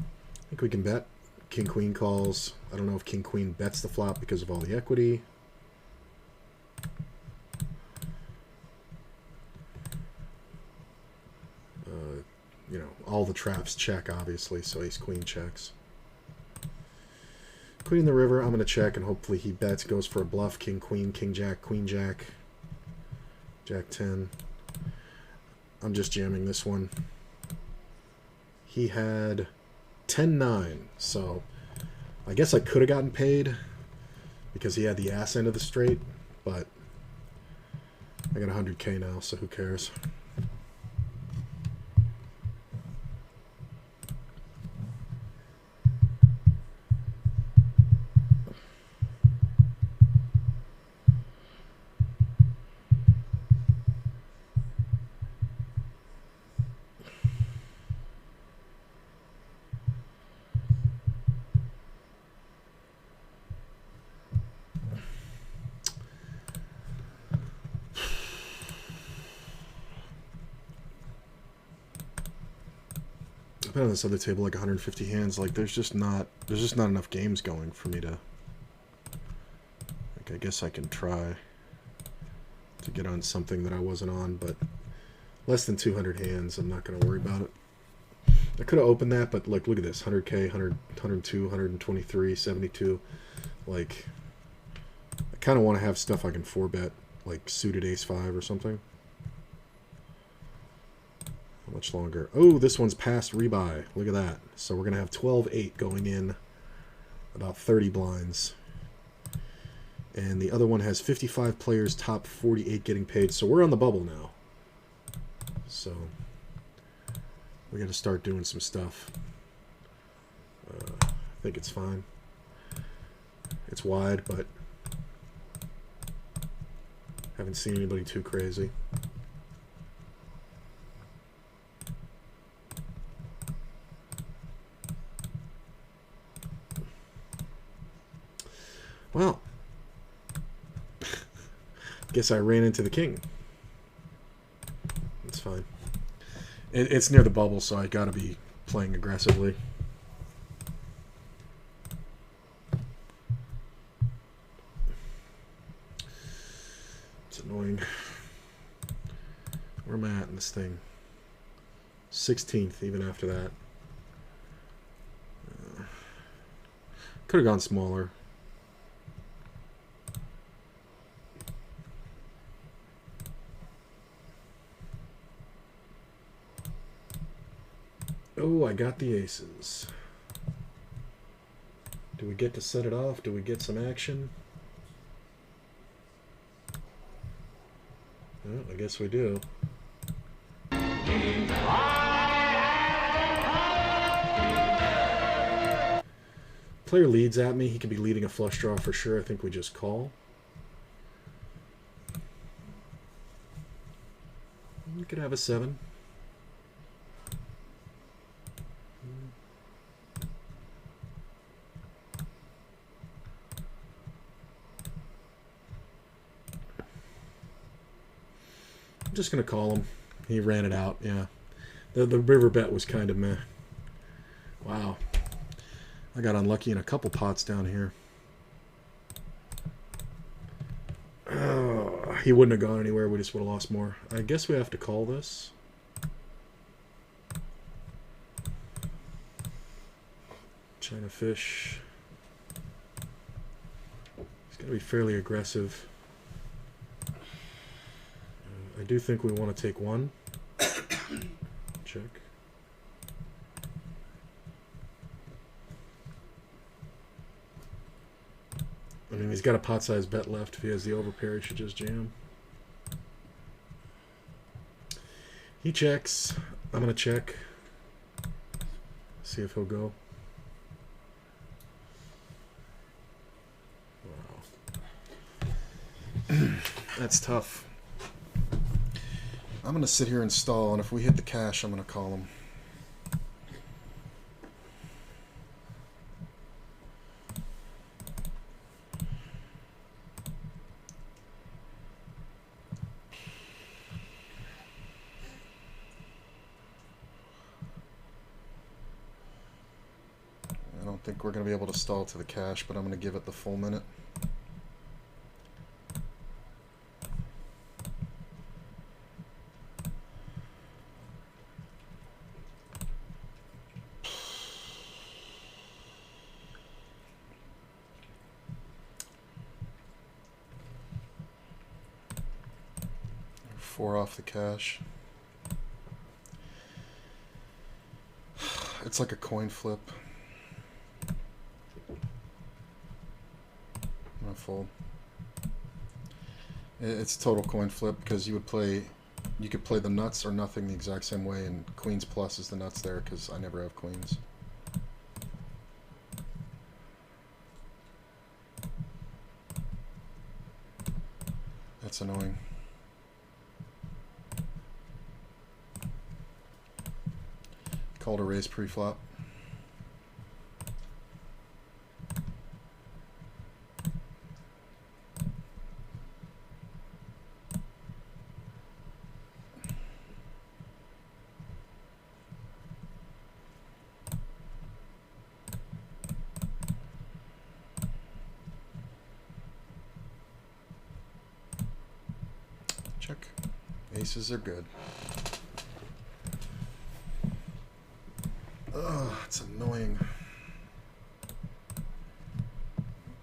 I think we can bet. King queen calls. I don't know if king queen bets the flop because of all the equity. You know, all the traps check obviously, so ace queen checks. Queen in the river, I'm going to check, and hopefully he bets, goes for a bluff, king, queen, king, jack, queen, jack, jack 10. I'm just jamming this one. He had 10-9, so I guess I could have gotten paid because he had the ass end of the straight, but I got 100k now, so who cares? I've been on this other table like 150 hands. Like there's just not enough games going for me to. Like I guess I can try to get on something that I wasn't on, but less than 200 hands, I'm not going to worry about it. I could have opened that, but like look at this: 100k, 100, 102, 123, 72. Like kind of want to have stuff I can 4-bet, like suited ace-5 or something. How much longer? Oh, this one's past rebuy. Look at that. So we're going to have 12-8 going in, about 30 blinds. And the other one has 55 players, top 48 getting paid. So we're on the bubble now. So we got to start doing some stuff. I think it's fine. It's wide, but haven't seen anybody too crazy. Well, guess I ran into the king. It's fine. It's near the bubble, so I gotta be playing aggressively. It's annoying. Where am I at in this thing? 16th, even after that. Could have gone smaller. Oh, I got the aces. Do we get to set it off? Do we get some action? Well, I guess we do. Player leads at me. He could be leading a flush draw for sure. I think we just call. We could have a 7. I'm just going to call him. He ran it out, yeah. The river bet was kind of meh. Wow. I got unlucky in a couple pots down here. Oh, he wouldn't have gone anywhere. We just would have lost more. I guess we have to call this. China fish. He's got to be fairly aggressive. I do think we want to take one. Check. I mean, he's got a pot-sized bet left. If he has the overpair, he should just jam. He checks. I'm going to check. See if he'll go. Wow. That's tough. I'm going to sit here and stall, and if we hit the cash, I'm going to call him. I don't think we're going to be able to stall to the cash, but I'm going to give it the full minute. Four off the cash. It's like a coin flip. I'm gonna fold. It's total coin flip because you could play the nuts or nothing the exact same way, and queens plus is the nuts there because I never have queens. That's annoying. Call to raise pre-flop. Check. Aces are good. Ugh, it's annoying.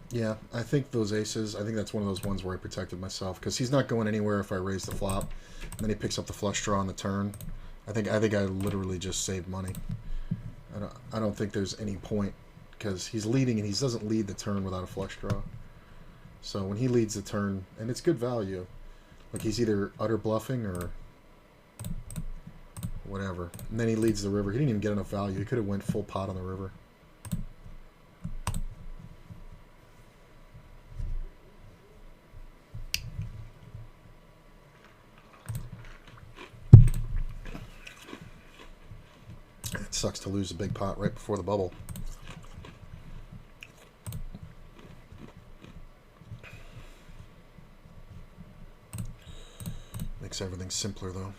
Yeah, I think those aces, I think that's one of those ones where I protected myself because he's not going anywhere if I raise the flop. And then he picks up the flush draw on the turn. I think I literally just saved money. I don't think there's any point because he's leading and he doesn't lead the turn without a flush draw. So when he leads the turn, and it's good value, like he's either utter bluffing or whatever. And then he leads the river. He didn't even get enough value. He could have went full pot on the river. It sucks to lose a big pot right before the bubble. Makes everything simpler, though.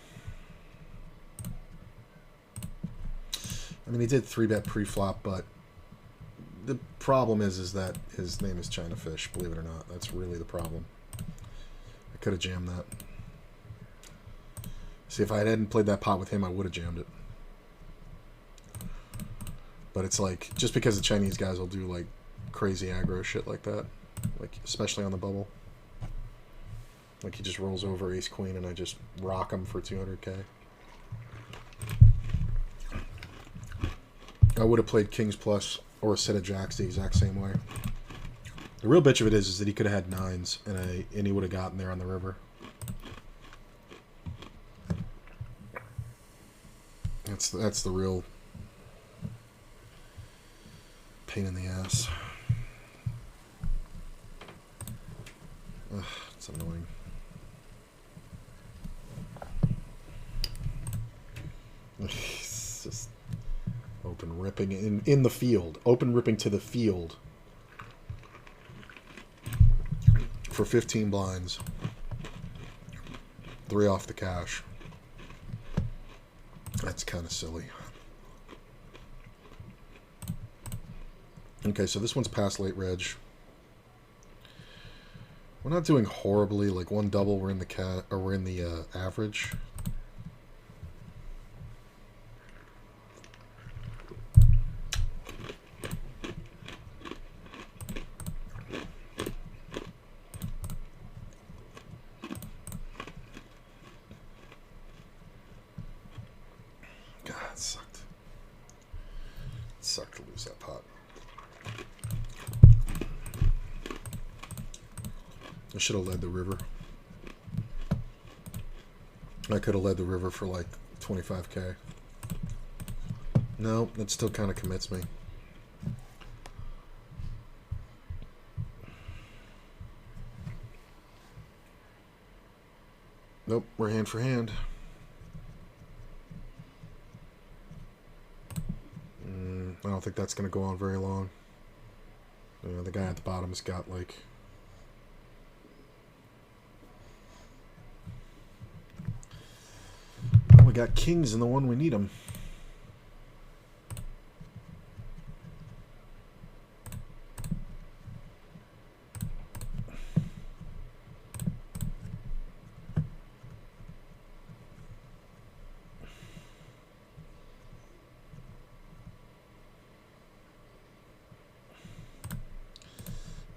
I mean, he did 3-bet pre-flop, but the problem is that his name is China Fish, believe it or not. That's really the problem. I could have jammed that. See, if I hadn't played that pot with him, I would have jammed it. But it's like, just because the Chinese guys will do, like, crazy aggro shit like that, like, especially on the bubble. Like, he just rolls over ace-queen, and I just rock him for 200k. I would have played kings plus or a set of jacks the exact same way. The real bitch of it is that he could have had nines, and he would have gotten there on the river. That's the real pain in the ass. Ugh, it's annoying. It's just open ripping in the field. Open ripping to the field for 15 blinds. 3 off the cash. That's kind of silly. Okay, so this one's past late reg. We're not doing horribly. Like one double, we're in the average. God, it sucked. It sucked to lose that pot. I should have led the river. I could have led the river for like 25k. No, that still kind of commits me. Nope, we're hand for hand. I don't think that's going to go on very long. The guy at the bottom has got like... Oh, we got kings in the one we need them.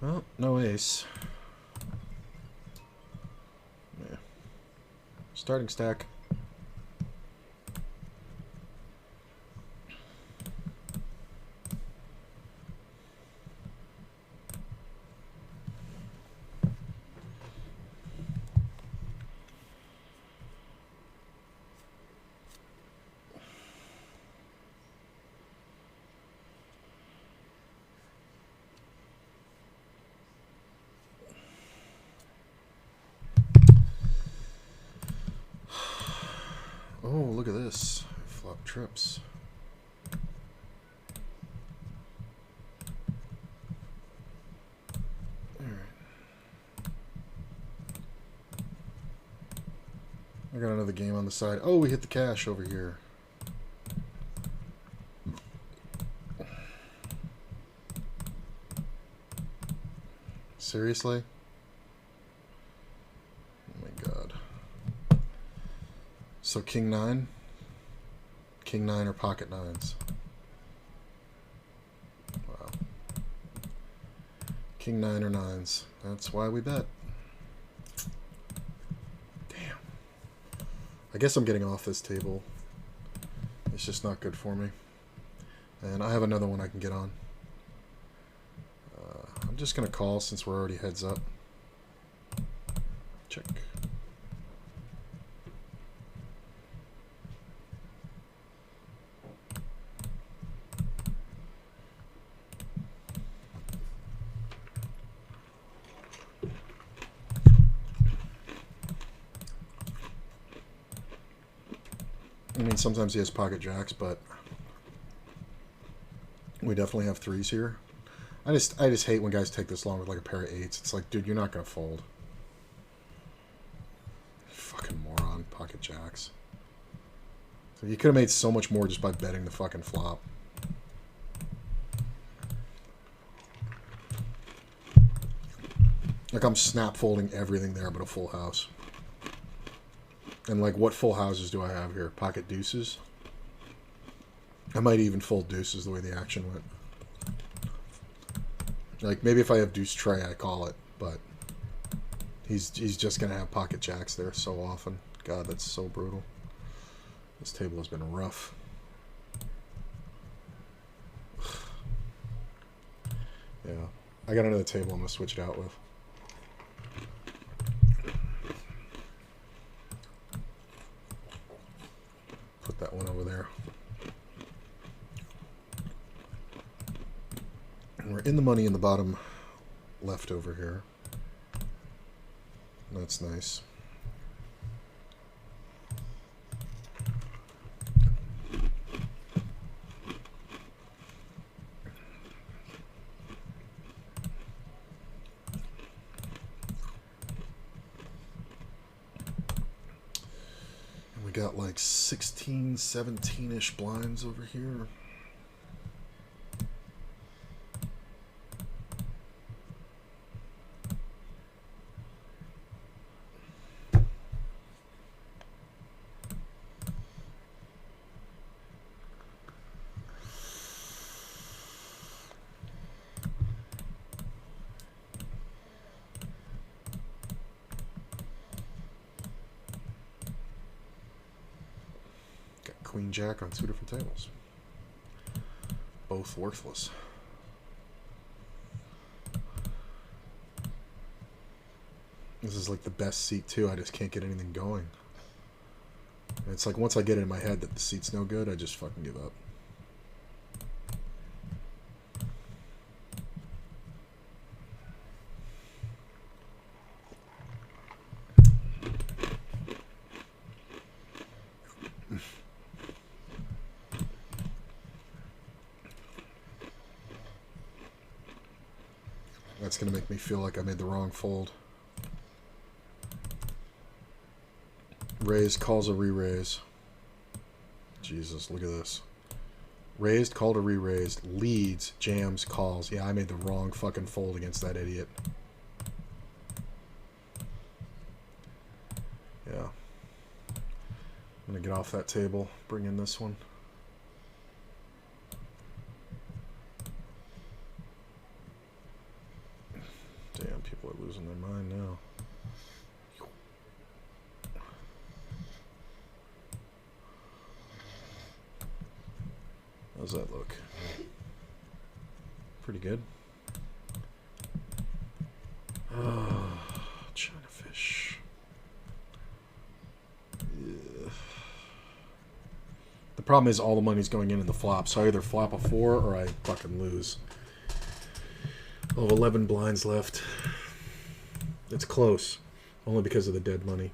Well, no ace. Yeah. Starting stack. Oh, look at this. Flop trips. Alright. I got another game on the side. Oh, we hit the cash over here. Seriously? Oh my god. So king 9? King 9 or pocket 9s? Wow. King 9 or 9s. That's why we bet. Damn. I guess I'm getting off this table. It's just not good for me. And I have another one I can get on. I'm just going to call since we're already heads up. Check. I mean, sometimes he has pocket jacks, but we definitely have 3s here. I just hate when guys take this long with like a pair of 8s. It's like, dude, you're not gonna fold. Fucking moron, pocket jacks. So you could have made so much more just by betting the fucking flop. Like I'm snap folding everything there but a full house. And like, what full houses do I have here? Pocket deuces? I might even fold deuces the way the action went. Like, maybe if I have deuce tray, I call it. But he's just going to have pocket jacks there so often. God, that's so brutal. This table has been rough. Yeah. I got another table I'm going to switch it out with. Put that one over there. And we're in the money in the bottom left over here. That's nice. We got like 16, 17-ish blinds over here. Queen Jack on 2 different tables. Both worthless. This is like the best seat too. I just can't get anything going. And it's like once I get it in my head that the seat's no good, I just fucking give up. That's going to make me feel like I made the wrong fold. Raised, calls a re-raise. Jesus, look at this. Raised, called a re-raised, leads, jams, calls. Yeah, I made the wrong fucking fold against that idiot. Yeah. I'm going to get off that table, bring in this one. Damn, people are losing their mind now. How's that look? Pretty good. China fish. Yeah. The problem is all the money's going in the flop, so I either flop a 4 or I fucking lose. Oh, 11 blinds left. It's close. Only because of the dead money.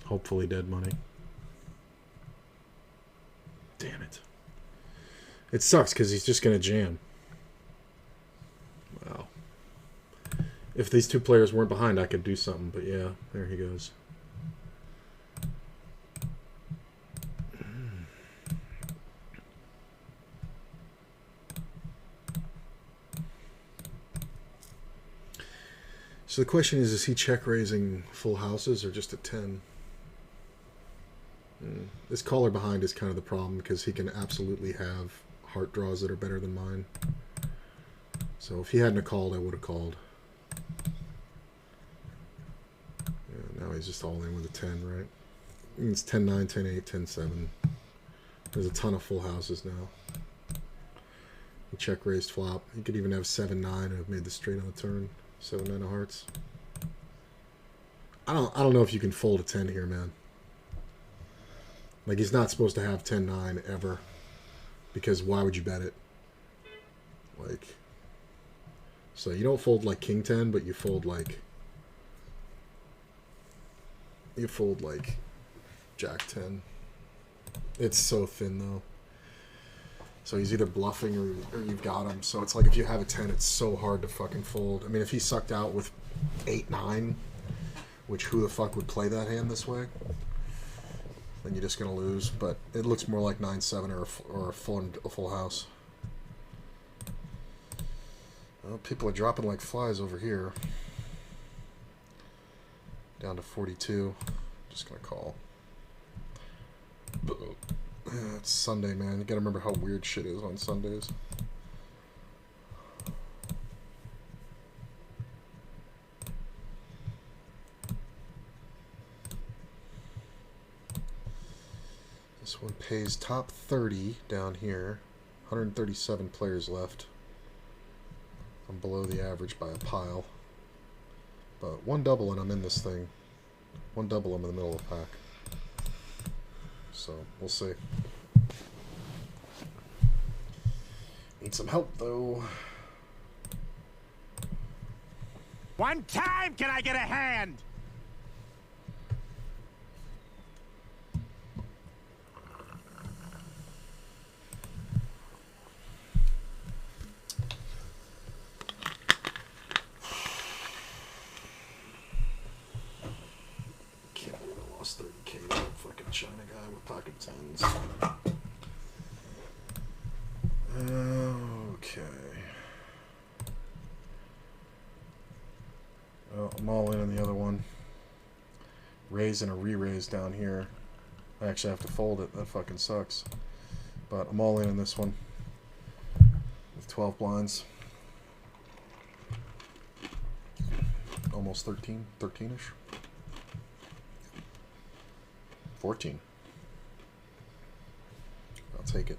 Hopefully dead money. Damn it. It sucks because he's just going to jam. Wow. If these two players weren't behind, I could do something. But yeah, there he goes. So the question is he check raising full houses or just at 10? This caller behind is kind of the problem because he can absolutely have heart draws that are better than mine. So if he hadn't have called, I would have called. Yeah, now he's just all in with a 10, right? It's 10-9, 10-8, 10-7. There's a ton of full houses now. He check raised flop. He could even have 7-9 and have made the straight on the turn. 7-9 of hearts. I don't know if you can fold a 10 here, man. Like, he's not supposed to have 10-9 ever. Because why would you bet it? Like, so you don't fold like King 10, but you fold like Jack 10. It's so thin though. So he's either bluffing or you've got him. So it's like if you have a 10, it's so hard to fucking fold. I mean, if he sucked out with 8-9, which who the fuck would play that hand this way? Then you're just gonna lose. But it looks more like 9-7 or a full house. Well, people are dropping like flies over here. Down to 42. Just gonna call. It's Sunday, man. You gotta remember how weird shit is on Sundays. This one pays top 30 down here. 137 players left. I'm below the average by a pile. But one double and I'm in this thing. One double, I'm in the middle of the pack. So, we'll see. Need some help, though. One time, can I get a hand? Can't believe I lost 30K to that fucking China guy with pocket tens. Okay. Well, I'm all in on the other one. Raise and a re-raise down here. I actually have to fold it. That fucking sucks. But I'm all in on this one. With 12 blinds. Almost 13. 13-ish. 14. I'll take it.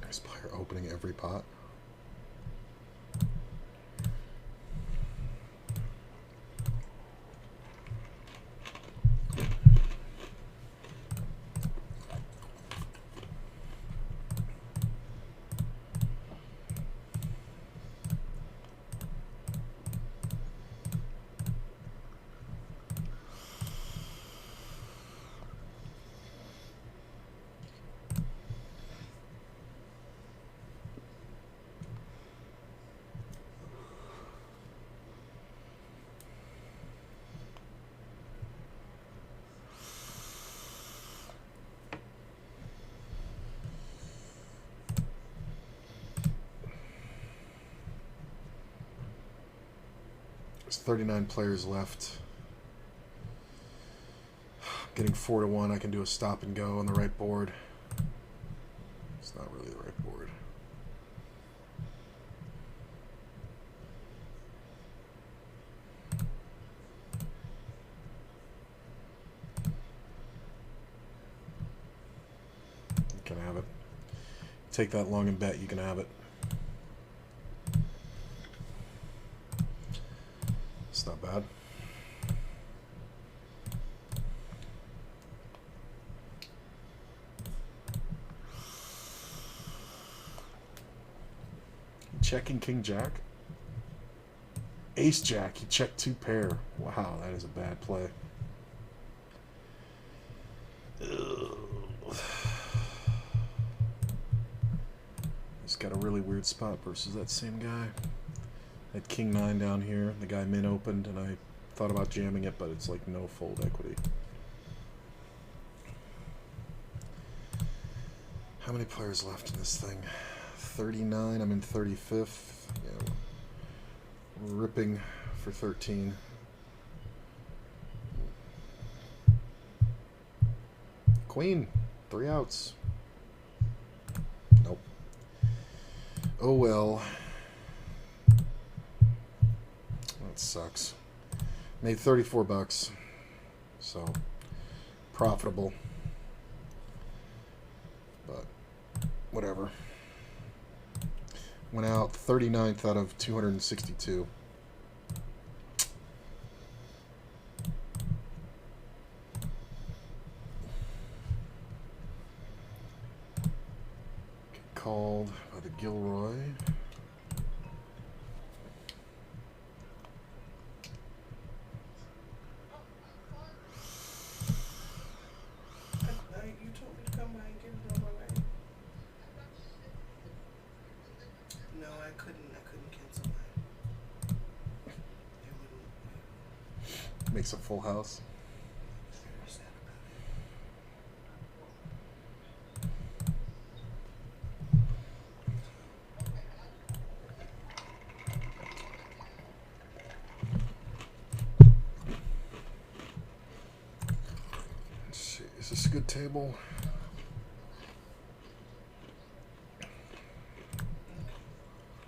Nice player opening every pot. There's 39 players left. Getting 4-1, I can do a stop and go on the right board. It's not really the right board. You can have it. Take that long and bet, you can have it. It's not bad. Checking King Jack. Ace Jack. He checked 2 pair. Wow, that is a bad play. Ugh. He's got a really weird spot versus that same guy. I had King 9 down here. The guy min opened, and I thought about jamming it, but it's like no fold equity. How many players left in this thing? 39. I'm in 35th. Yeah. Ripping for 13. Queen. 3 outs. Nope. Oh well. That sucks. Made 34 bucks. So profitable. But whatever. Went out 39th out of 262. Called by the Gilroy. You told me to come by and get it on my way. No, I couldn't cancel mine. It wouldn't. Makes a full house. Very sad about Let's see. Is this a good table?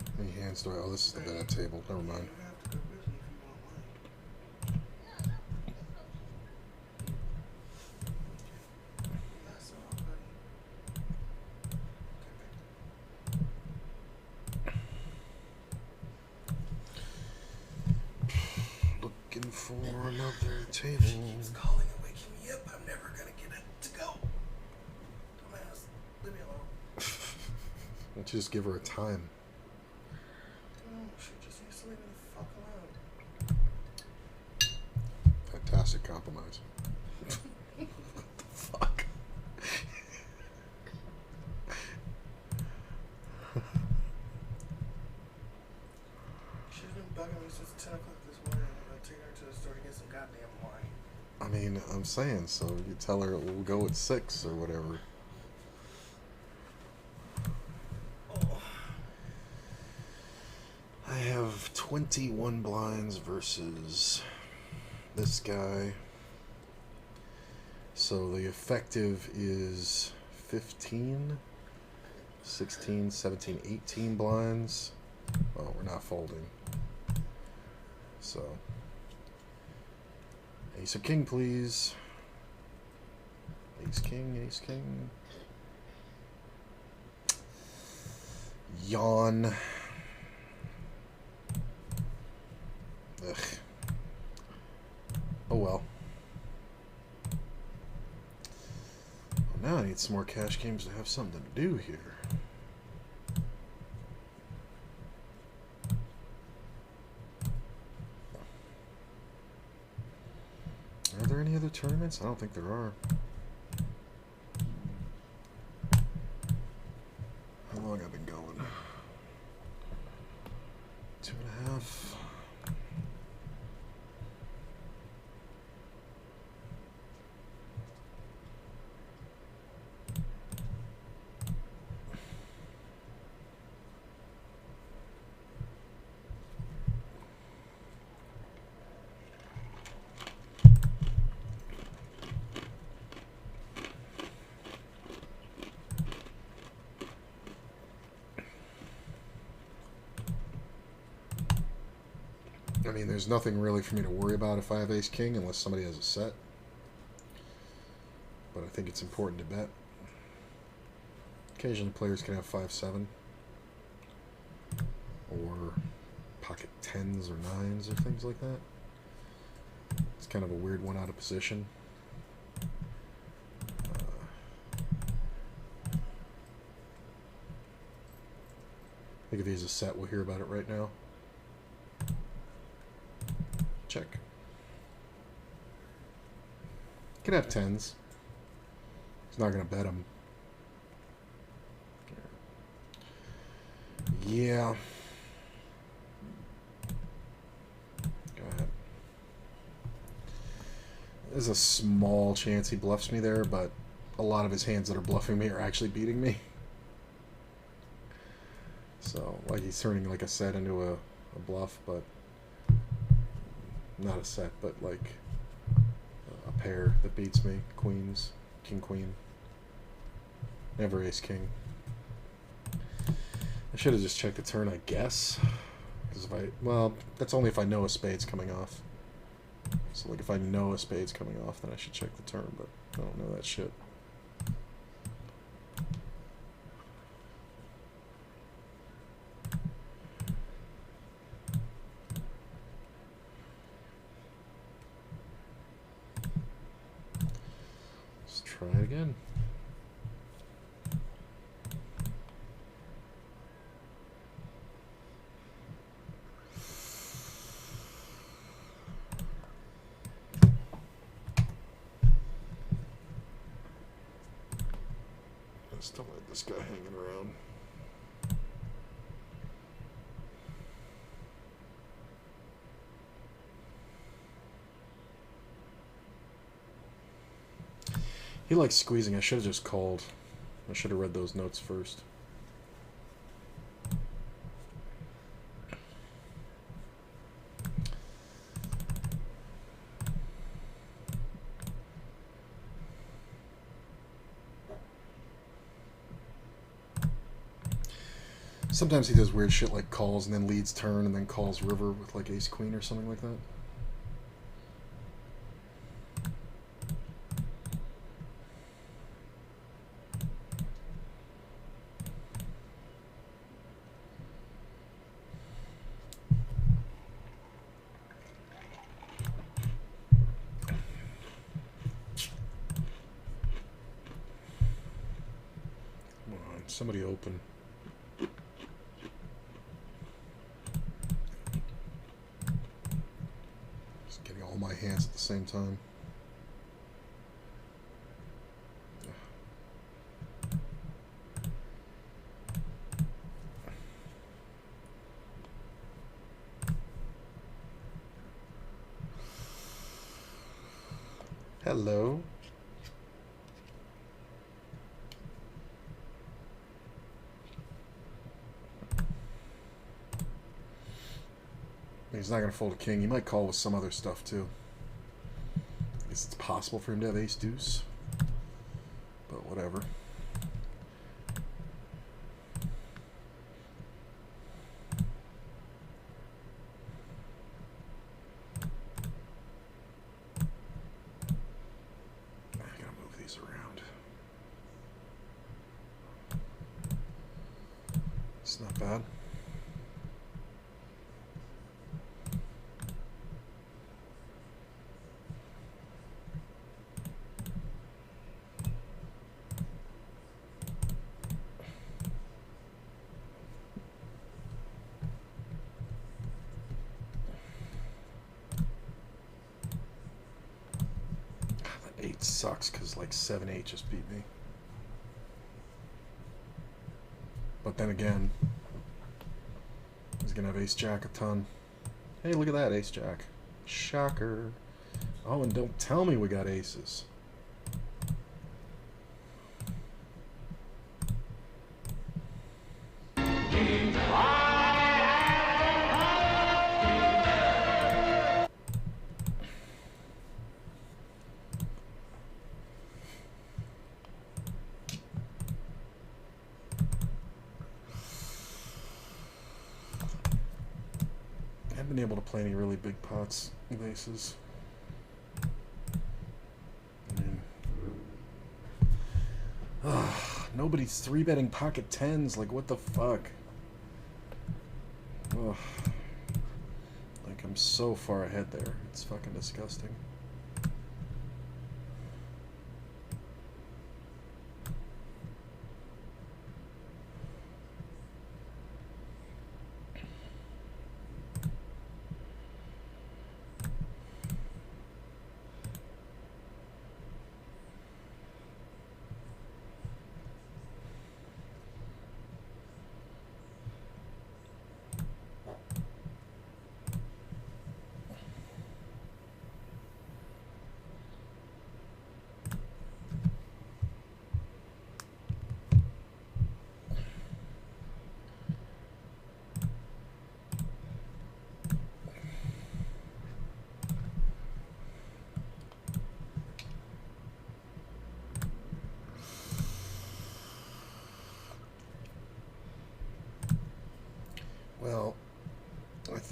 How many hands do I? Oh, this is the bad table. Never mind. You have to go with me if you don't mind. That's all, buddy. Looking for another table. Keeps calling and waking me up. I'm never gonna get it to go. Dumbass, leave me alone. Why don't you just give her a time? Oh, she just needs to leave me the fuck alone. Fantastic compromise. What the fuck? She's been bugging me since 10 o'clock this morning about taking her to the store to get some goddamn wine. I mean, I'm saying, so you tell her we'll go at 6 or whatever. Oh. I have 21 blinds versus this guy. So the effective is 15, 16, 17, 18 blinds. Oh, we're not folding. So, ace or king, please. Ace, king, ace, king. Yawn. Ugh. Oh well. Now I need some more cash games to have something to do here. Are there any other tournaments? I don't think there are. How long have I been going? 2.5. I mean, there's nothing really for me to worry about if I have ace king unless somebody has a set. But I think it's important to bet. Occasionally players can have 5-7 or pocket 10s or 9s or things like that. It's kind of a weird one out of position. I think if he's a set, we'll hear about it right now. Check. Can have 10s. He's not going to bet him. Yeah. Go ahead. There's a small chance he bluffs me there, but a lot of his hands that are bluffing me are actually beating me. So, like, he's turning like a set into a bluff, but not a set, but like a pair that beats me. Queens, king, queen. Never ace, king. I should have just checked the turn, I guess. Because if I, well, that's only if I know a spade's coming off. So like if I know a spade's coming off, then I should check the turn, but I don't know that shit. Let's try it again. Don't let this guy hanging around. He likes squeezing. I should have just called. I should have read those notes first. Sometimes he does weird shit like calls and then leads turn and then calls river with like ace queen or something like that. Come on, somebody open. All my hands at the same time. Hello. He's not going to fold a king. He might call with some other stuff too. I guess it's possible for him to have ace deuce, but whatever. I gotta move these around. It's not bad. Eight sucks because like 7-8 just beat me. But then again, he's gonna have ace jack a ton. Hey, look at that, ace jack. Shocker. Oh, and don't tell me we got aces. Been able to play any really big pots with aces. I mean, nobody's 3-betting pocket tens. Like, what the fuck? Ugh. Like, I'm so far ahead there. It's fucking disgusting.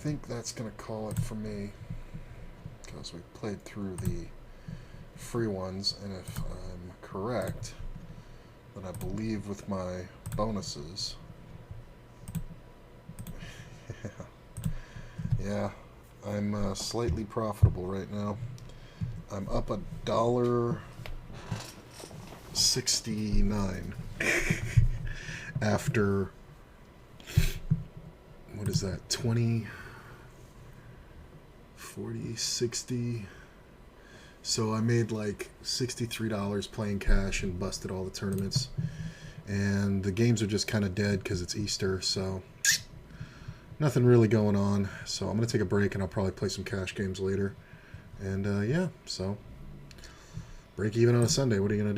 think that's going to call it for me, because we played through the free ones, and if I'm correct, then I believe with my bonuses, yeah, I'm slightly profitable right now. I'm up $1.69 after, what is that, 20, 40, 60. So I made like $63 playing cash and busted all the tournaments. And the games are just kind of dead because it's Easter, so nothing really going on. So I'm going to take a break and I'll probably play some cash games later. And yeah, so break even on a Sunday. What are you going to do?